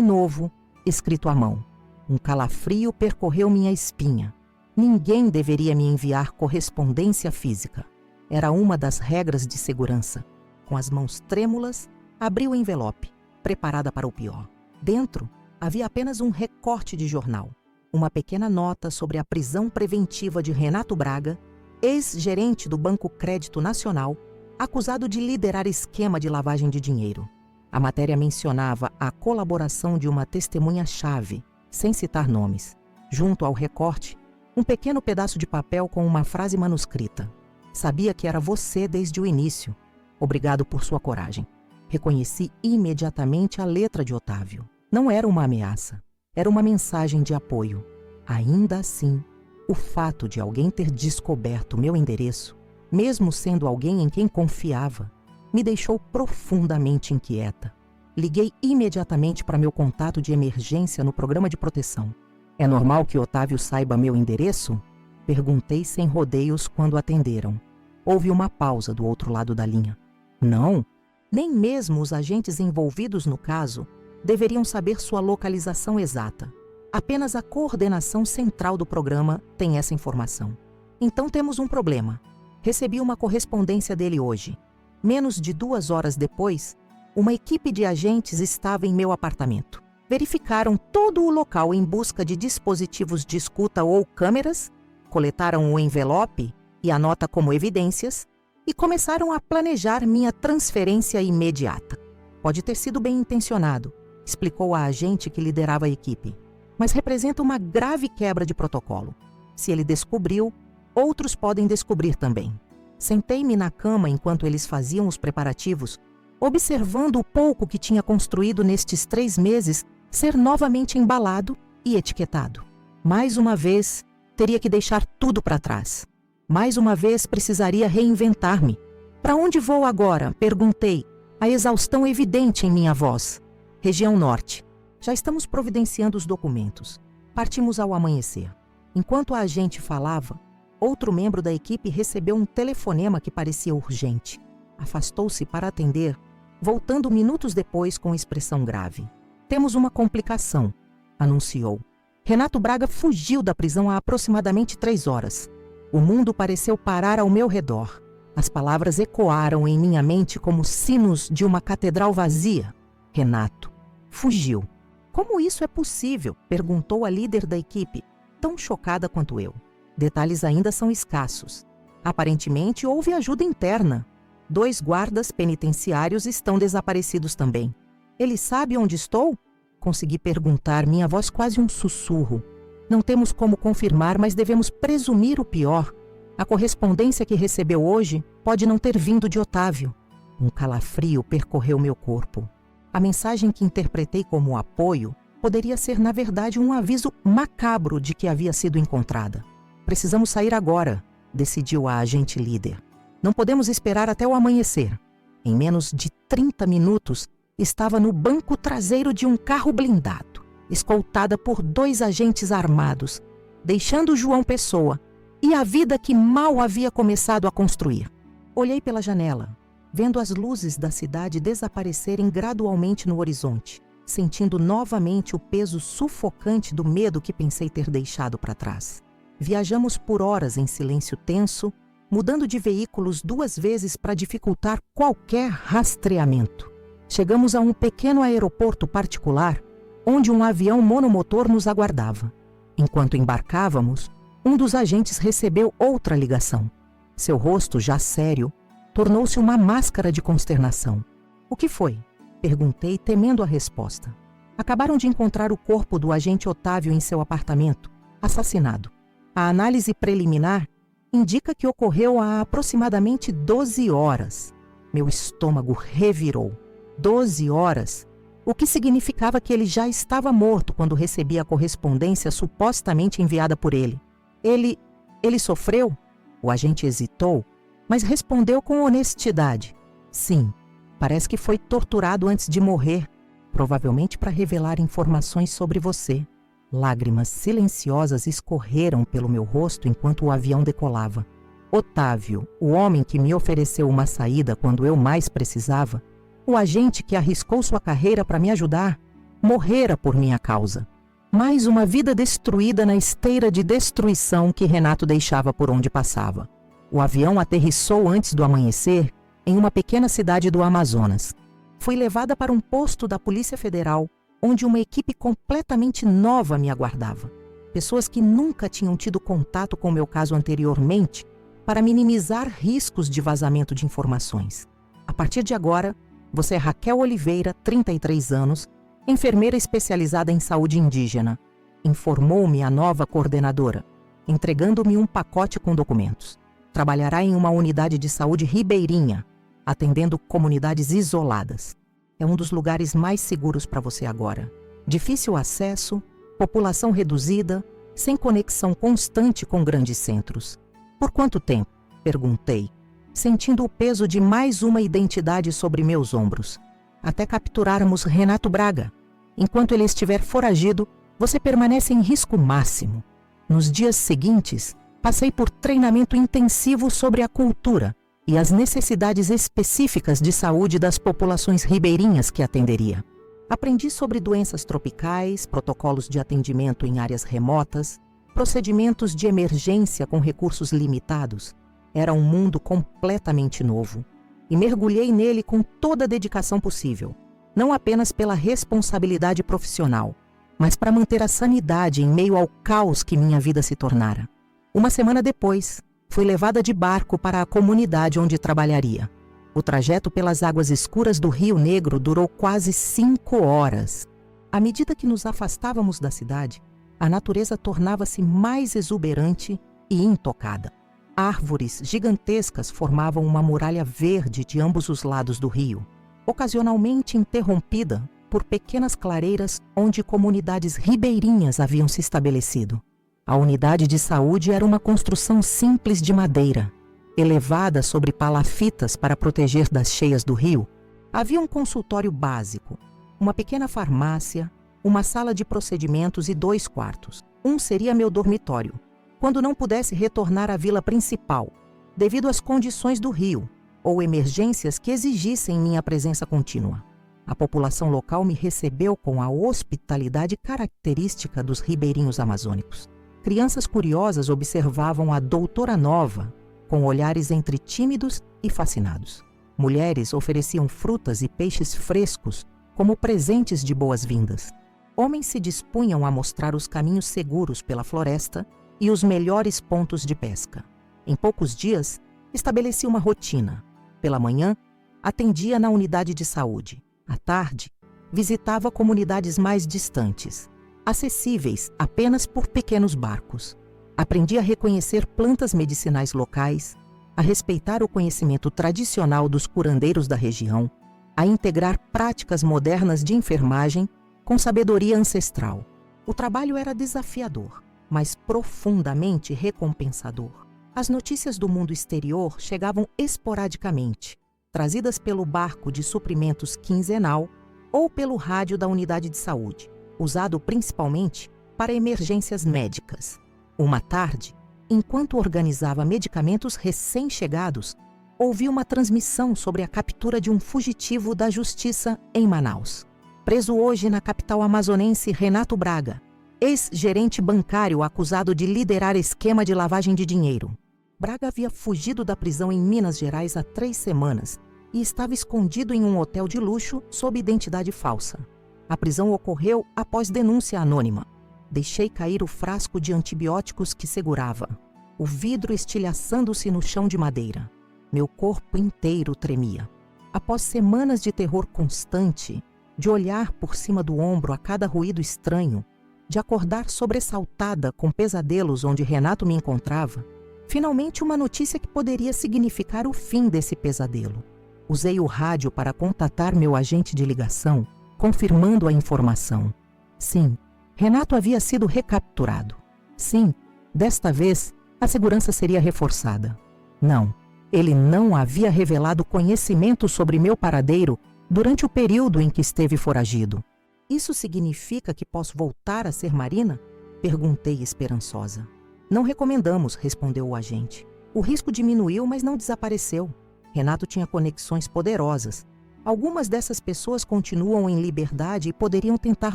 novo, escrito à mão. Um calafrio percorreu minha espinha. Ninguém deveria me enviar correspondência física. Era uma das regras de segurança. Com as mãos trêmulas, abri o envelope, preparada para o pior. Dentro, havia apenas um recorte de jornal. Uma pequena nota sobre a prisão preventiva de Renato Braga, ex-gerente do Banco Crédito Nacional, acusado de liderar esquema de lavagem de dinheiro. A matéria mencionava a colaboração de uma testemunha-chave, sem citar nomes. Junto ao recorte, Um pequeno pedaço de papel com uma frase manuscrita. Sabia que era você desde o início. Obrigado por sua coragem. Reconheci imediatamente a letra de Otávio. Não era uma ameaça. Era uma mensagem de apoio. Ainda assim, o fato de alguém ter descoberto meu endereço, mesmo sendo alguém em quem confiava, me deixou profundamente inquieta. Liguei imediatamente para meu contato de emergência no programa de proteção. É normal que Otávio saiba meu endereço? Perguntei sem rodeios quando atenderam. Houve uma pausa do outro lado da linha. Não, nem mesmo os agentes envolvidos no caso deveriam saber sua localização exata. Apenas a coordenação central do programa tem essa informação. Então temos um problema. Recebi uma correspondência dele hoje. Menos de 2 horas depois, uma equipe de agentes estava em meu apartamento. Verificaram todo o local em busca de dispositivos de escuta ou câmeras, coletaram o envelope e a nota como evidências e começaram a planejar minha transferência imediata. Pode ter sido bem intencionado, explicou a agente que liderava a equipe, mas representa uma grave quebra de protocolo. Se ele descobriu, outros podem descobrir também. Sentei-me na cama enquanto eles faziam os preparativos, observando o pouco que tinha construído nestes 3 meses ser novamente embalado e etiquetado. Mais uma vez, teria que deixar tudo para trás. Mais uma vez, precisaria reinventar-me. Para onde vou agora? Perguntei, a exaustão evidente em minha voz. Região Norte. Já estamos providenciando os documentos. Partimos ao amanhecer. Enquanto a agente falava, outro membro da equipe recebeu um telefonema que parecia urgente. Afastou-se para atender, voltando minutos depois com expressão grave. Temos uma complicação, anunciou. Renato Braga fugiu da prisão há aproximadamente 3 horas. O mundo pareceu parar ao meu redor. As palavras ecoaram em minha mente como sinos de uma catedral vazia. Renato fugiu. Como isso é possível? Perguntou a líder da equipe, tão chocada quanto eu. Detalhes ainda são escassos. Aparentemente houve ajuda interna. 2 guardas penitenciários estão desaparecidos também. Ele sabe onde estou? Consegui perguntar, minha voz quase um sussurro. Não temos como confirmar, mas devemos presumir o pior. A correspondência que recebeu hoje pode não ter vindo de Otávio. Um calafrio percorreu meu corpo. A mensagem que interpretei como apoio poderia ser, na verdade, um aviso macabro de que havia sido encontrada. Precisamos sair agora, decidiu a agente líder. Não podemos esperar até o amanhecer. Em menos de 30 minutos, estava no banco traseiro de um carro blindado, escoltada por 2 agentes armados, deixando João Pessoa e a vida que mal havia começado a construir. Olhei pela janela, vendo as luzes da cidade desaparecerem gradualmente no horizonte, sentindo novamente o peso sufocante do medo que pensei ter deixado para trás. Viajamos por horas em silêncio tenso, mudando de veículos 2 vezes para dificultar qualquer rastreamento. Chegamos a um pequeno aeroporto particular, onde um avião monomotor nos aguardava. Enquanto embarcávamos, um dos agentes recebeu outra ligação. Seu rosto, já sério, tornou-se uma máscara de consternação. O que foi? Perguntei, temendo a resposta. Acabaram de encontrar o corpo do agente Otávio em seu apartamento, assassinado. A análise preliminar indica que ocorreu há aproximadamente 12 horas. Meu estômago revirou. 12 horas, o que significava que ele já estava morto quando recebi a correspondência supostamente enviada por ele. Ele sofreu? O agente hesitou, mas respondeu com honestidade. Sim, parece que foi torturado antes de morrer, provavelmente para revelar informações sobre você. Lágrimas silenciosas escorreram pelo meu rosto enquanto o avião decolava. Otávio, o homem que me ofereceu uma saída quando eu mais precisava, o agente que arriscou sua carreira para me ajudar, morrera por minha causa. Mais uma vida destruída na esteira de destruição que Renato deixava por onde passava. O avião aterrissou antes do amanhecer em uma pequena cidade do Amazonas. Fui levada para um posto da Polícia Federal, onde uma equipe completamente nova me aguardava. Pessoas que nunca tinham tido contato com o meu caso anteriormente, para minimizar riscos de vazamento de informações. A partir de agora, você é Raquel Oliveira, 33 anos, enfermeira especializada em saúde indígena, informou-me a nova coordenadora. entregando-me um pacote com documentos. Trabalhará em uma unidade de saúde ribeirinha, atendendo comunidades isoladas. É um dos lugares mais seguros para você agora. Difícil acesso, população reduzida, sem conexão constante com grandes centros. Por quanto tempo? Perguntei, sentindo o peso de mais uma identidade sobre meus ombros. Até capturarmos Renato Braga. Enquanto ele estiver foragido, você permanece em risco máximo. Nos dias seguintes, passei por treinamento intensivo sobre a cultura e as necessidades específicas de saúde das populações ribeirinhas que atenderia. Aprendi sobre doenças tropicais, protocolos de atendimento em áreas remotas, procedimentos de emergência com recursos limitados. Era um mundo completamente novo e mergulhei nele com toda a dedicação possível, não apenas pela responsabilidade profissional, mas para manter a sanidade em meio ao caos que minha vida se tornara. Uma semana depois, fui levada de barco para a comunidade onde trabalharia. O trajeto pelas águas escuras do Rio Negro durou quase 5 horas. À medida que nos afastávamos da cidade, a natureza tornava-se mais exuberante e intocada. Árvores gigantescas formavam uma muralha verde de ambos os lados do rio, ocasionalmente interrompida por pequenas clareiras onde comunidades ribeirinhas haviam se estabelecido. A unidade de saúde era uma construção simples de madeira, elevada sobre palafitas para proteger das cheias do rio. Havia um consultório básico, uma pequena farmácia, uma sala de procedimentos e 2 quartos. Um seria meu dormitório, quando não pudesse retornar à vila principal, devido às condições do rio ou emergências que exigissem minha presença contínua. A população local me recebeu com a hospitalidade característica dos ribeirinhos amazônicos. Crianças curiosas observavam a doutora nova, com olhares entre tímidos e fascinados. Mulheres ofereciam frutas e peixes frescos como presentes de boas-vindas. Homens se dispunham a mostrar os caminhos seguros pela floresta e os melhores pontos de pesca. Em poucos dias, estabeleci uma rotina. Pela manhã, atendia na unidade de saúde. À tarde, visitava comunidades mais distantes, acessíveis apenas por pequenos barcos. Aprendi a reconhecer plantas medicinais locais, a respeitar o conhecimento tradicional dos curandeiros da região, a integrar práticas modernas de enfermagem com sabedoria ancestral. O trabalho era desafiador, mas profundamente recompensador. As notícias do mundo exterior chegavam esporadicamente, trazidas pelo barco de suprimentos quinzenal ou pelo rádio da unidade de saúde, usado principalmente para emergências médicas. Uma tarde, enquanto organizava medicamentos recém-chegados, ouvi uma transmissão sobre a captura de um fugitivo da justiça em Manaus. Preso hoje na capital amazonense Renato Braga, ex-gerente bancário acusado de liderar esquema de lavagem de dinheiro. Braga havia fugido da prisão em Minas Gerais há 3 semanas e estava escondido em um hotel de luxo sob identidade falsa. A prisão ocorreu após denúncia anônima. Deixei cair o frasco de antibióticos que segurava, o vidro estilhaçando-se no chão de madeira. Meu corpo inteiro tremia. Após semanas de terror constante, de olhar por cima do ombro a cada ruído estranho, de acordar sobressaltada com pesadelos onde Renato me encontrava, finalmente uma notícia que poderia significar o fim desse pesadelo. Usei o rádio para contatar meu agente de ligação, confirmando a informação. Sim, Renato havia sido recapturado. Sim, desta vez a segurança seria reforçada. Não, ele não havia revelado conhecimento sobre meu paradeiro durante o período em que esteve foragido. Isso significa que posso voltar a ser marina? Perguntei esperançosa. Não recomendamos, respondeu o agente. O risco diminuiu, mas não desapareceu. Renato tinha conexões poderosas. Algumas dessas pessoas continuam em liberdade e poderiam tentar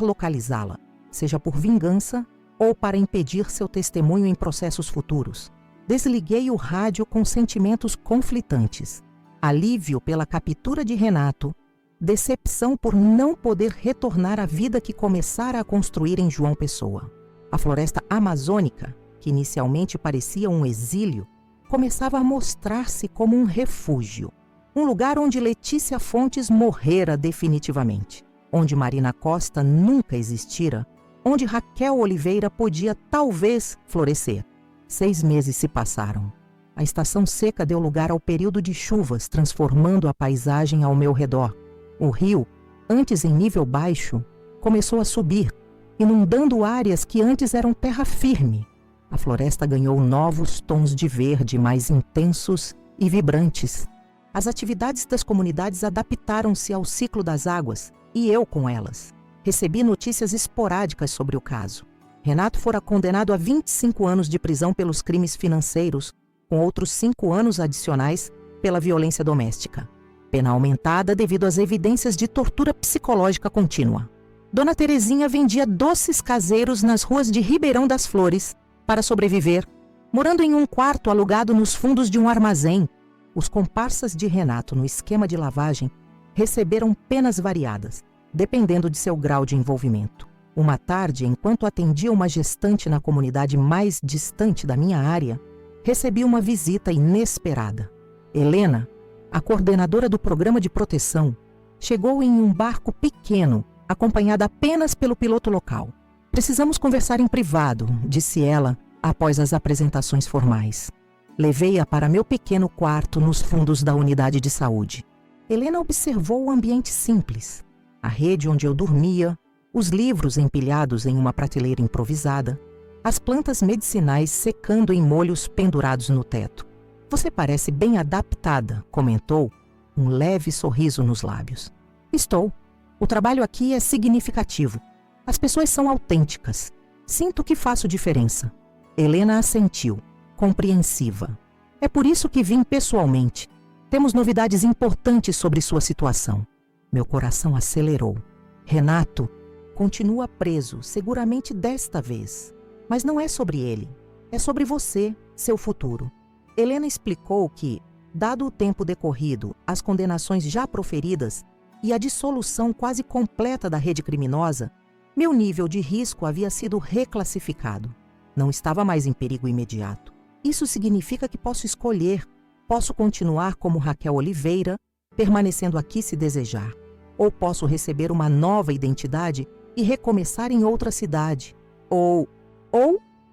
localizá-la, seja por vingança ou para impedir seu testemunho em processos futuros. Desliguei o rádio com sentimentos conflitantes. Alívio pela captura de Renato, decepção por não poder retornar à vida que começara a construir em João Pessoa. A floresta amazônica, que inicialmente parecia um exílio, começava a mostrar-se como um refúgio. Um lugar onde Letícia Fontes morrera definitivamente, onde Marina Costa nunca existira, onde Raquel Oliveira podia talvez florescer. 6 meses se passaram. A estação seca deu lugar ao período de chuvas, transformando a paisagem ao meu redor. O rio, antes em nível baixo, começou a subir, inundando áreas que antes eram terra firme. A floresta ganhou novos tons de verde mais intensos e vibrantes. As atividades das comunidades adaptaram-se ao ciclo das águas, e eu com elas. Recebi notícias esporádicas sobre o caso. Renato fora condenado a 25 anos de prisão pelos crimes financeiros, com outros 5 anos adicionais pela violência doméstica. Pena aumentada devido às evidências de tortura psicológica contínua. Dona Terezinha vendia doces caseiros nas ruas de Ribeirão das Flores para sobreviver, morando em um quarto alugado nos fundos de um armazém. Os comparsas de Renato no esquema de lavagem receberam penas variadas, dependendo de seu grau de envolvimento. Uma tarde, enquanto atendia uma gestante na comunidade mais distante da minha área, recebi uma visita inesperada. Helena, a coordenadora do programa de proteção, chegou em um barco pequeno, acompanhada apenas pelo piloto local. Precisamos conversar em privado, disse ela, após as apresentações formais. Levei-a para meu pequeno quarto nos fundos da unidade de saúde. Helena observou o ambiente simples. A rede onde eu dormia, os livros empilhados em uma prateleira improvisada, as plantas medicinais secando em molhos pendurados no teto. Você parece bem adaptada, comentou, um leve sorriso nos lábios. Estou. O trabalho aqui é significativo. As pessoas são autênticas. Sinto que faço diferença. Helena assentiu, compreensiva. É por isso que vim pessoalmente. Temos novidades importantes sobre sua situação. Meu coração acelerou. Renato continua preso, seguramente desta vez. Mas não é sobre ele. É sobre você, seu futuro. Helena explicou que, dado o tempo decorrido, as condenações já proferidas e a dissolução quase completa da rede criminosa, meu nível de risco havia sido reclassificado. Não estava mais em perigo imediato. Isso significa que posso escolher. Posso continuar como Raquel Oliveira, permanecendo aqui se desejar. Ou posso receber uma nova identidade e recomeçar em outra cidade. Ou,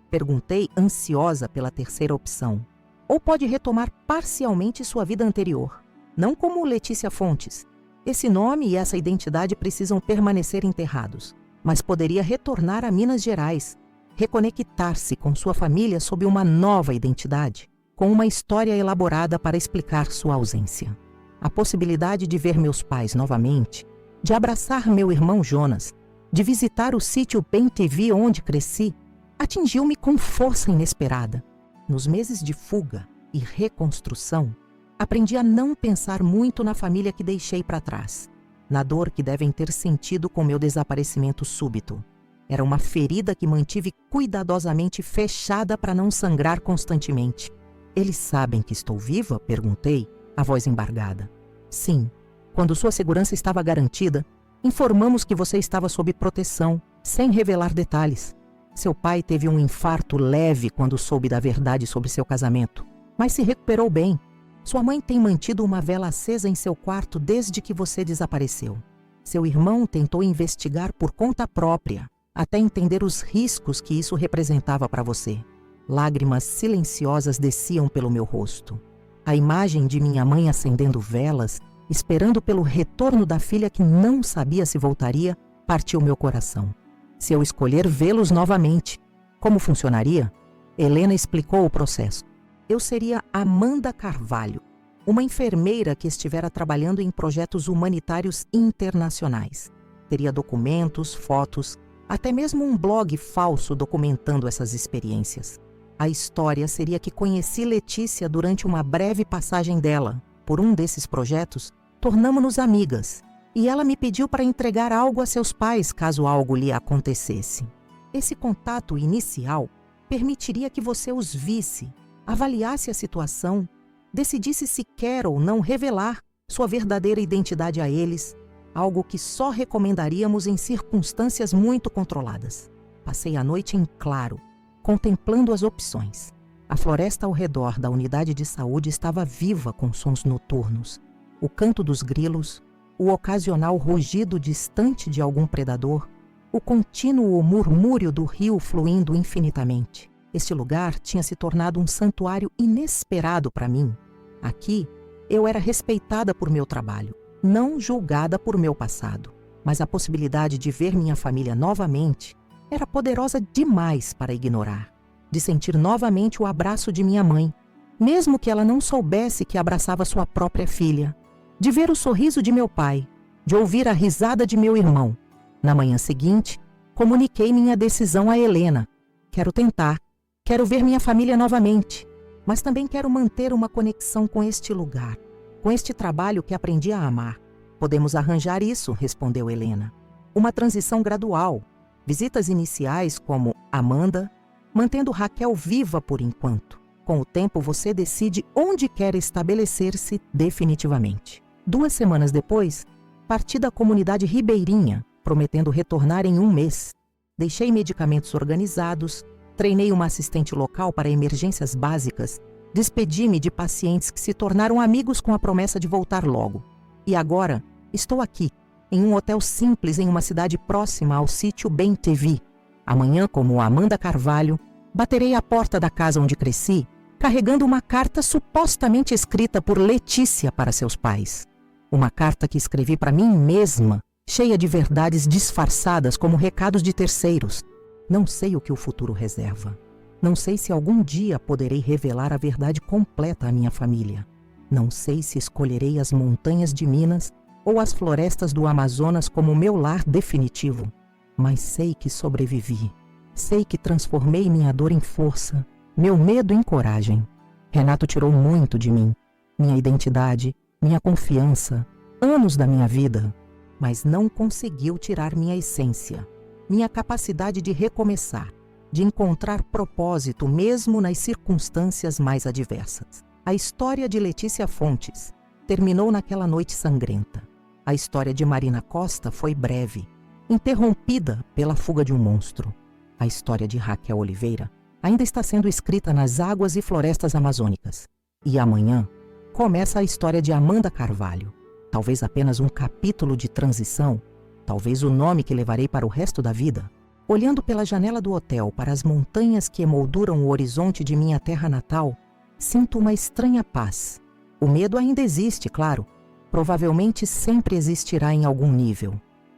perguntei ansiosa pela terceira opção. Ou pode retomar parcialmente sua vida anterior. Não como Letícia Fontes. Esse nome e essa identidade precisam permanecer enterrados. Mas poderia retornar a Minas Gerais, reconectar-se com sua família sob uma nova identidade, com uma história elaborada para explicar sua ausência. A possibilidade de ver meus pais novamente, de abraçar meu irmão Jonas, de visitar o sítio Bem TV onde cresci, atingiu-me com força inesperada. Nos meses de fuga e reconstrução, aprendi a não pensar muito na família que deixei para trás, na dor que devem ter sentido com meu desaparecimento súbito. Era uma ferida que mantive cuidadosamente fechada para não sangrar constantemente. Eles sabem que estou viva? Perguntei, a voz embargada. Sim. Quando sua segurança estava garantida, informamos que você estava sob proteção, sem revelar detalhes. Seu pai teve um infarto leve quando soube da verdade sobre seu casamento, mas se recuperou bem. Sua mãe tem mantido uma vela acesa em seu quarto desde que você desapareceu. Seu irmão tentou investigar por conta própria, até entender os riscos que isso representava para você. Lágrimas silenciosas desciam pelo meu rosto. A imagem de minha mãe acendendo velas, esperando pelo retorno da filha que não sabia se voltaria, partiu meu coração. Se eu escolher vê-los novamente, como funcionaria? Helena explicou o processo. Eu seria Amanda Carvalho, uma enfermeira que estivera trabalhando em projetos humanitários internacionais. Teria documentos, fotos, até mesmo um blog falso documentando essas experiências. A história seria que conheci Letícia durante uma breve passagem dela. Por um desses projetos, tornamo-nos amigas, e ela me pediu para entregar algo a seus pais caso algo lhe acontecesse. Esse contato inicial permitiria que você os visse, avaliasse a situação, decidisse se quer ou não revelar sua verdadeira identidade a eles, algo que só recomendaríamos em circunstâncias muito controladas. Passei a noite em claro, contemplando as opções. A floresta ao redor da unidade de saúde estava viva com sons noturnos. O canto dos grilos, o ocasional rugido distante de algum predador, o contínuo murmúrio do rio fluindo infinitamente. Este lugar tinha se tornado um santuário inesperado para mim. Aqui, eu era respeitada por meu trabalho, não julgada por meu passado. Mas a possibilidade de ver minha família novamente era poderosa demais para ignorar. De sentir novamente o abraço de minha mãe, mesmo que ela não soubesse que abraçava sua própria filha. De ver o sorriso de meu pai, de ouvir a risada de meu irmão. Na manhã seguinte, comuniquei minha decisão a Helena. Quero tentar, quero ver minha família novamente, mas também quero manter uma conexão com este lugar, com este trabalho que aprendi a amar. Podemos arranjar isso, respondeu Helena. Uma transição gradual, visitas iniciais como Amanda, mantendo Raquel viva por enquanto. Com o tempo você decide onde quer estabelecer-se definitivamente. 2 semanas depois, parti da comunidade ribeirinha, prometendo retornar em 1 mês. Deixei medicamentos organizados, treinei uma assistente local para emergências básicas, despedi-me de pacientes que se tornaram amigos com a promessa de voltar logo. E agora, estou aqui, em um hotel simples em uma cidade próxima ao sítio Bem TV. Amanhã, como Amanda Carvalho, baterei à porta da casa onde cresci, carregando uma carta supostamente escrita por Letícia para seus pais. Uma carta que escrevi para mim mesma, cheia de verdades disfarçadas como recados de terceiros. Não sei o que o futuro reserva. Não sei se algum dia poderei revelar a verdade completa à minha família. Não sei se escolherei as montanhas de Minas ou as florestas do Amazonas como meu lar definitivo. Mas sei que sobrevivi. Sei que transformei minha dor em força, meu medo em coragem. Renato tirou muito de mim. Minha identidade, minha confiança, anos da minha vida. Mas não conseguiu tirar minha essência, minha capacidade de recomeçar, de encontrar propósito mesmo nas circunstâncias mais adversas. A história de Letícia Fontes terminou naquela noite sangrenta. A história de Marina Costa foi breve, interrompida pela fuga de um monstro. A história de Raquel Oliveira ainda está sendo escrita nas águas e florestas amazônicas. E amanhã começa a história de Amanda Carvalho. Talvez apenas um capítulo de transição, talvez o nome que levarei para o resto da vida. Olhando pela janela do hotel para as montanhas que emolduram o horizonte de minha terra natal, sinto uma estranha paz. O medo ainda existe, claro. Provavelmente sempre existirá em algum nível.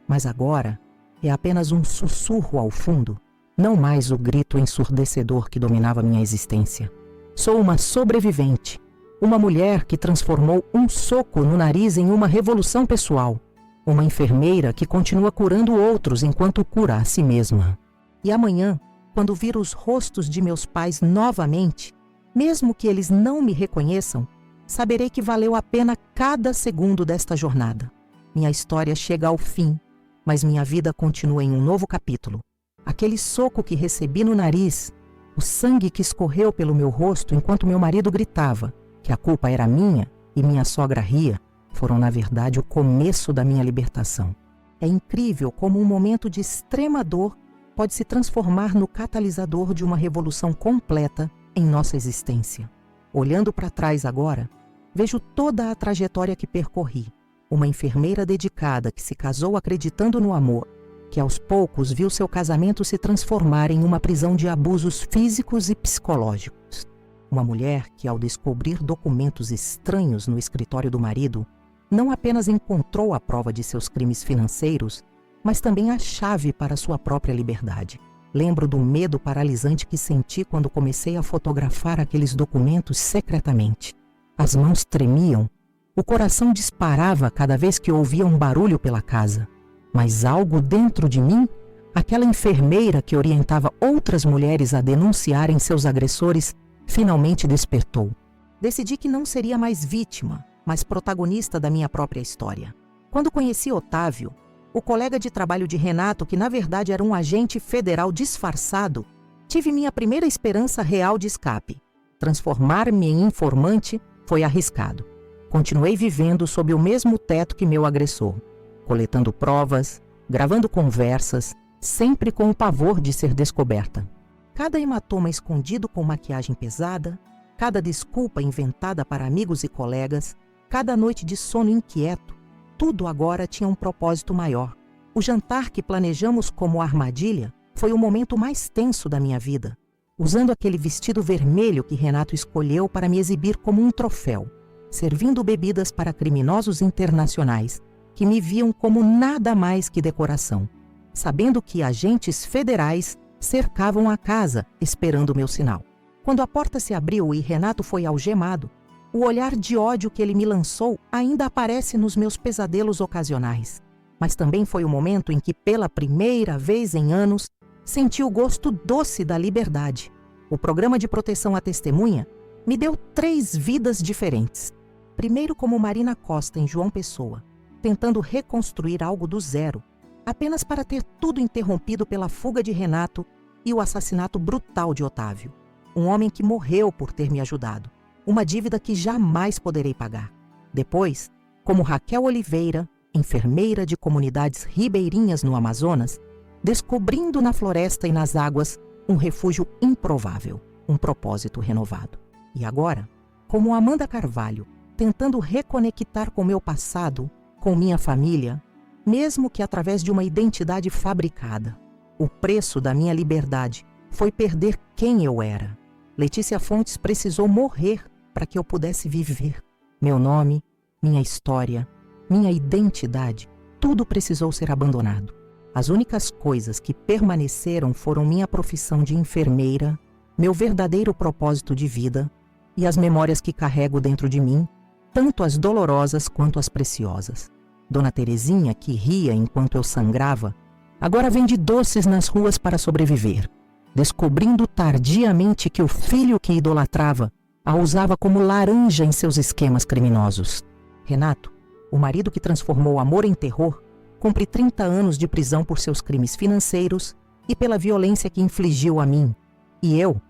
Mas agora é apenas um sussurro ao fundo, não mais o grito ensurdecedor que dominava minha existência. Sou uma sobrevivente, uma mulher que transformou um soco no nariz em uma revolução pessoal. Uma enfermeira que continua curando outros enquanto cura a si mesma. E amanhã, quando vir os rostos de meus pais novamente, mesmo que eles não me reconheçam, saberei que valeu a pena cada segundo desta jornada. Minha história chega ao fim, mas minha vida continua em um novo capítulo. Aquele soco que recebi no nariz, o sangue que escorreu pelo meu rosto enquanto meu marido gritava que a culpa era minha e minha sogra ria, foram na verdade o começo da minha libertação. É incrível como um momento de extrema dor pode se transformar no catalisador de uma revolução completa em nossa existência. Olhando para trás agora, vejo toda a trajetória que percorri. Uma enfermeira dedicada que se casou acreditando no amor, que aos poucos viu seu casamento se transformar em uma prisão de abusos físicos e psicológicos. Uma mulher que, ao descobrir documentos estranhos no escritório do marido, não apenas encontrou a prova de seus crimes financeiros, mas também a chave para sua própria liberdade. Lembro do medo paralisante que senti quando comecei a fotografar aqueles documentos secretamente. As mãos tremiam, o coração disparava cada vez que ouvia um barulho pela casa. Mas algo dentro de mim, aquela enfermeira que orientava outras mulheres a denunciarem seus agressores, finalmente despertou. Decidi que não seria mais vítima, mas protagonista da minha própria história. Quando conheci Otávio, o colega de trabalho de Renato, que na verdade era um agente federal disfarçado, tive minha primeira esperança real de escape. Transformar-me em informante foi arriscado. Continuei vivendo sob o mesmo teto que meu agressor, coletando provas, gravando conversas, sempre com o pavor de ser descoberta. Cada hematoma escondido com maquiagem pesada, cada desculpa inventada para amigos e colegas, cada noite de sono inquieto, tudo agora tinha um propósito maior. O jantar que planejamos como armadilha foi o momento mais tenso da minha vida. usando aquele vestido vermelho que Renato escolheu para me exibir como um troféu, servindo bebidas para criminosos internacionais que me viam como nada mais que decoração, sabendo que agentes federais cercavam a casa esperando meu sinal. Quando a porta se abriu e Renato foi algemado, o olhar de ódio que ele me lançou ainda aparece nos meus pesadelos ocasionais. Mas também foi o momento em que, pela primeira vez em anos, senti o gosto doce da liberdade. O programa de proteção à testemunha me deu 3 vidas diferentes. Primeiro como Marina Costa em João Pessoa, tentando reconstruir algo do zero, apenas para ter tudo interrompido pela fuga de Renato e o assassinato brutal de Otávio. Um homem que morreu por ter me ajudado. Uma dívida que jamais poderei pagar. Depois, como Raquel Oliveira, enfermeira de comunidades ribeirinhas no Amazonas, descobrindo na floresta e nas águas um refúgio improvável, um propósito renovado. E agora, como Amanda Carvalho, tentando reconectar com meu passado, com minha família, mesmo que através de uma identidade fabricada. O preço da minha liberdade foi perder quem eu era. Letícia Fontes precisou morrer para que eu pudesse viver. Meu nome, minha história, minha identidade, tudo precisou ser abandonado. As únicas coisas que permaneceram foram minha profissão de enfermeira, meu verdadeiro propósito de vida e as memórias que carrego dentro de mim, tanto as dolorosas quanto as preciosas. Dona Terezinha, que ria enquanto eu sangrava, agora vende doces nas ruas para sobreviver, descobrindo tardiamente que o filho que idolatrava a usava como laranja em seus esquemas criminosos. Renato, o marido que transformou amor em terror, cumpre 30 anos de prisão por seus crimes financeiros e pela violência que infligiu a mim. E eu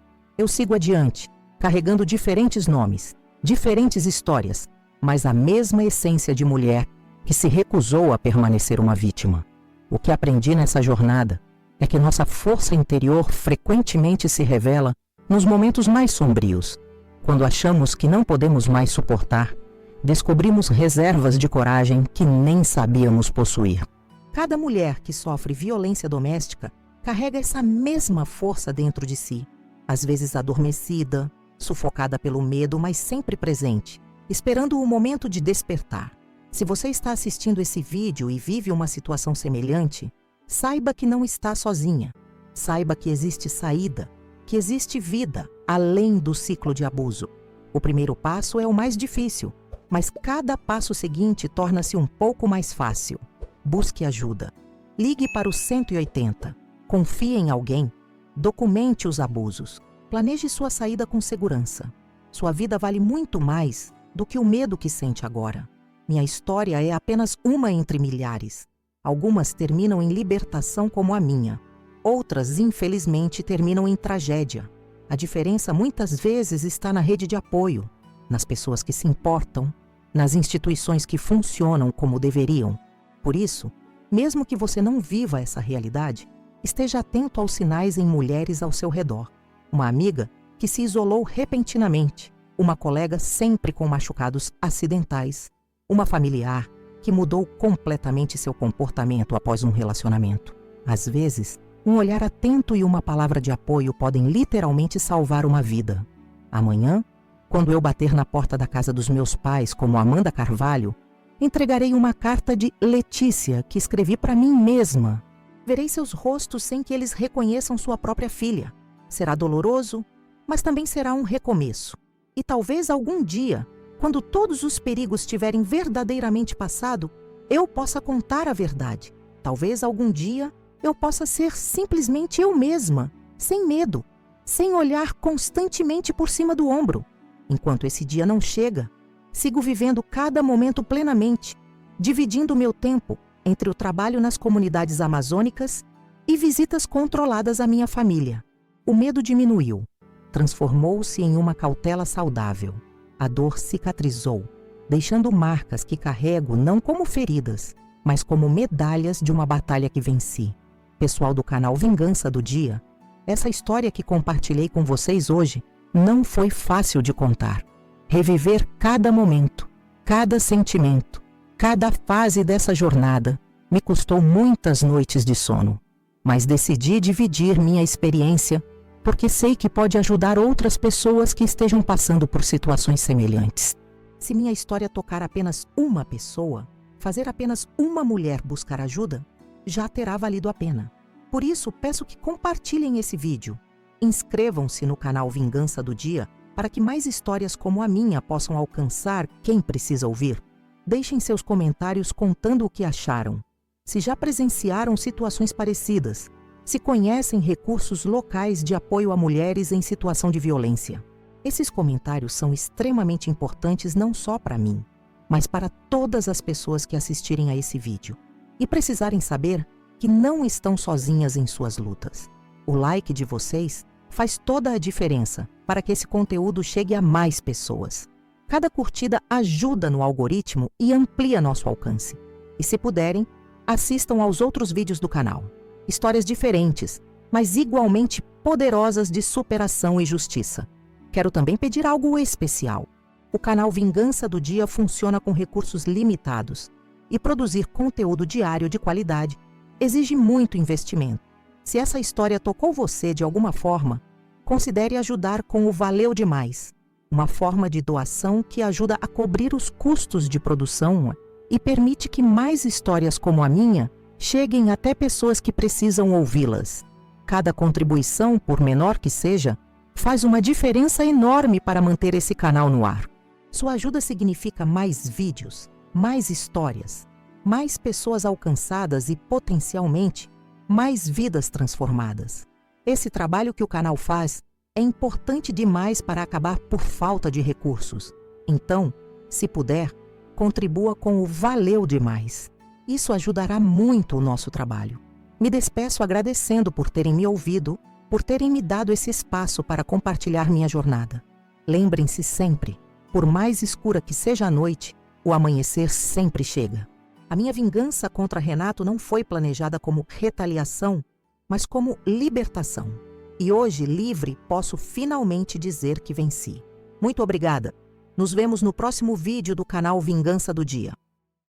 sigo adiante, carregando diferentes nomes, diferentes histórias, mas a mesma essência de mulher que se recusou a permanecer uma vítima. O que aprendi nessa jornada é que nossa força interior frequentemente se revela nos momentos mais sombrios. Quando achamos que não podemos mais suportar, descobrimos reservas de coragem que nem sabíamos possuir. Cada mulher que sofre violência doméstica carrega essa mesma força dentro de si, às vezes adormecida, sufocada pelo medo, mas sempre presente, esperando o momento de despertar. Se você está assistindo esse vídeo e vive uma situação semelhante, saiba que não está sozinha. Saiba que existe saída, que existe vida além do ciclo de abuso. O primeiro passo é o mais difícil, mas cada passo seguinte torna-se um pouco mais fácil. Busque ajuda. Ligue para o 180. Confie em alguém. Documente os abusos. Planeje sua saída com segurança. Sua vida vale muito mais do que o medo que sente agora. Minha história é apenas uma entre milhares. Algumas terminam em libertação como a minha. Outras, infelizmente, terminam em tragédia. A diferença muitas vezes está na rede de apoio, nas pessoas que se importam, nas instituições que funcionam como deveriam. Por isso, mesmo que você não viva essa realidade, esteja atento aos sinais em mulheres ao seu redor. Uma amiga que se isolou repentinamente, uma colega sempre com machucados acidentais, uma familiar que mudou completamente seu comportamento após um relacionamento. Às vezes, um olhar atento e uma palavra de apoio podem literalmente salvar uma vida. Amanhã, quando eu bater na porta da casa dos meus pais como Amanda Carvalho, entregarei uma carta de Letícia que escrevi para mim mesma. Verei seus rostos sem que eles reconheçam sua própria filha. Será doloroso, mas também será um recomeço. E talvez algum dia, quando todos os perigos tiverem verdadeiramente passado, eu possa contar a verdade. Talvez algum dia eu possa ser simplesmente eu mesma, sem medo, sem olhar constantemente por cima do ombro. Enquanto esse dia não chega, sigo vivendo cada momento plenamente, dividindo meu tempo entre o trabalho nas comunidades amazônicas e visitas controladas à minha família. O medo diminuiu, transformou-se em uma cautela saudável. A dor cicatrizou, deixando marcas que carrego não como feridas, mas como medalhas de uma batalha que venci. Pessoal do canal Vingança do Dia, essa história que compartilhei com vocês hoje não foi fácil de contar. Reviver cada momento, cada sentimento, cada fase dessa jornada me custou muitas noites de sono, mas decidi dividir minha experiência porque sei que pode ajudar outras pessoas que estejam passando por situações semelhantes. Se minha história tocar apenas uma pessoa, fazer apenas uma mulher buscar ajuda, já terá valido a pena. Por isso, peço que compartilhem esse vídeo. Inscrevam-se no canal Vingança do Dia para que mais histórias como a minha possam alcançar quem precisa ouvir. Deixem seus comentários contando o que acharam. Se já presenciaram situações parecidas, se conhecem recursos locais de apoio a mulheres em situação de violência. Esses comentários são extremamente importantes não só para mim, mas para todas as pessoas que assistirem a esse vídeo e precisarem saber que não estão sozinhas em suas lutas. O like de vocês faz toda a diferença para que esse conteúdo chegue a mais pessoas. Cada curtida ajuda no algoritmo e amplia nosso alcance. E se puderem, assistam aos outros vídeos do canal. Histórias diferentes, mas igualmente poderosas de superação e justiça. Quero também pedir algo especial. O canal Vingança do Dia funciona com recursos limitados e produzir conteúdo diário de qualidade exige muito investimento. Se essa história tocou você de alguma forma, considere ajudar com o Valeu Demais, uma forma de doação que ajuda a cobrir os custos de produção e permite que mais histórias como a minha cheguem até pessoas que precisam ouvi-las. Cada contribuição, por menor que seja, faz uma diferença enorme para manter esse canal no ar. Sua ajuda significa mais vídeos, mais histórias, mais pessoas alcançadas e, potencialmente, mais vidas transformadas. Esse trabalho que o canal faz é importante demais para acabar por falta de recursos. Então, se puder, contribua com o Valeu Demais. Isso ajudará muito o nosso trabalho. Me despeço agradecendo por terem me ouvido, por terem me dado esse espaço para compartilhar minha jornada. Lembrem-se sempre, por mais escura que seja a noite, o amanhecer sempre chega. A minha vingança contra Renato não foi planejada como retaliação, mas como libertação. E hoje, livre, posso finalmente dizer que venci. Muito obrigada. Nos vemos no próximo vídeo do canal Vingança do Dia.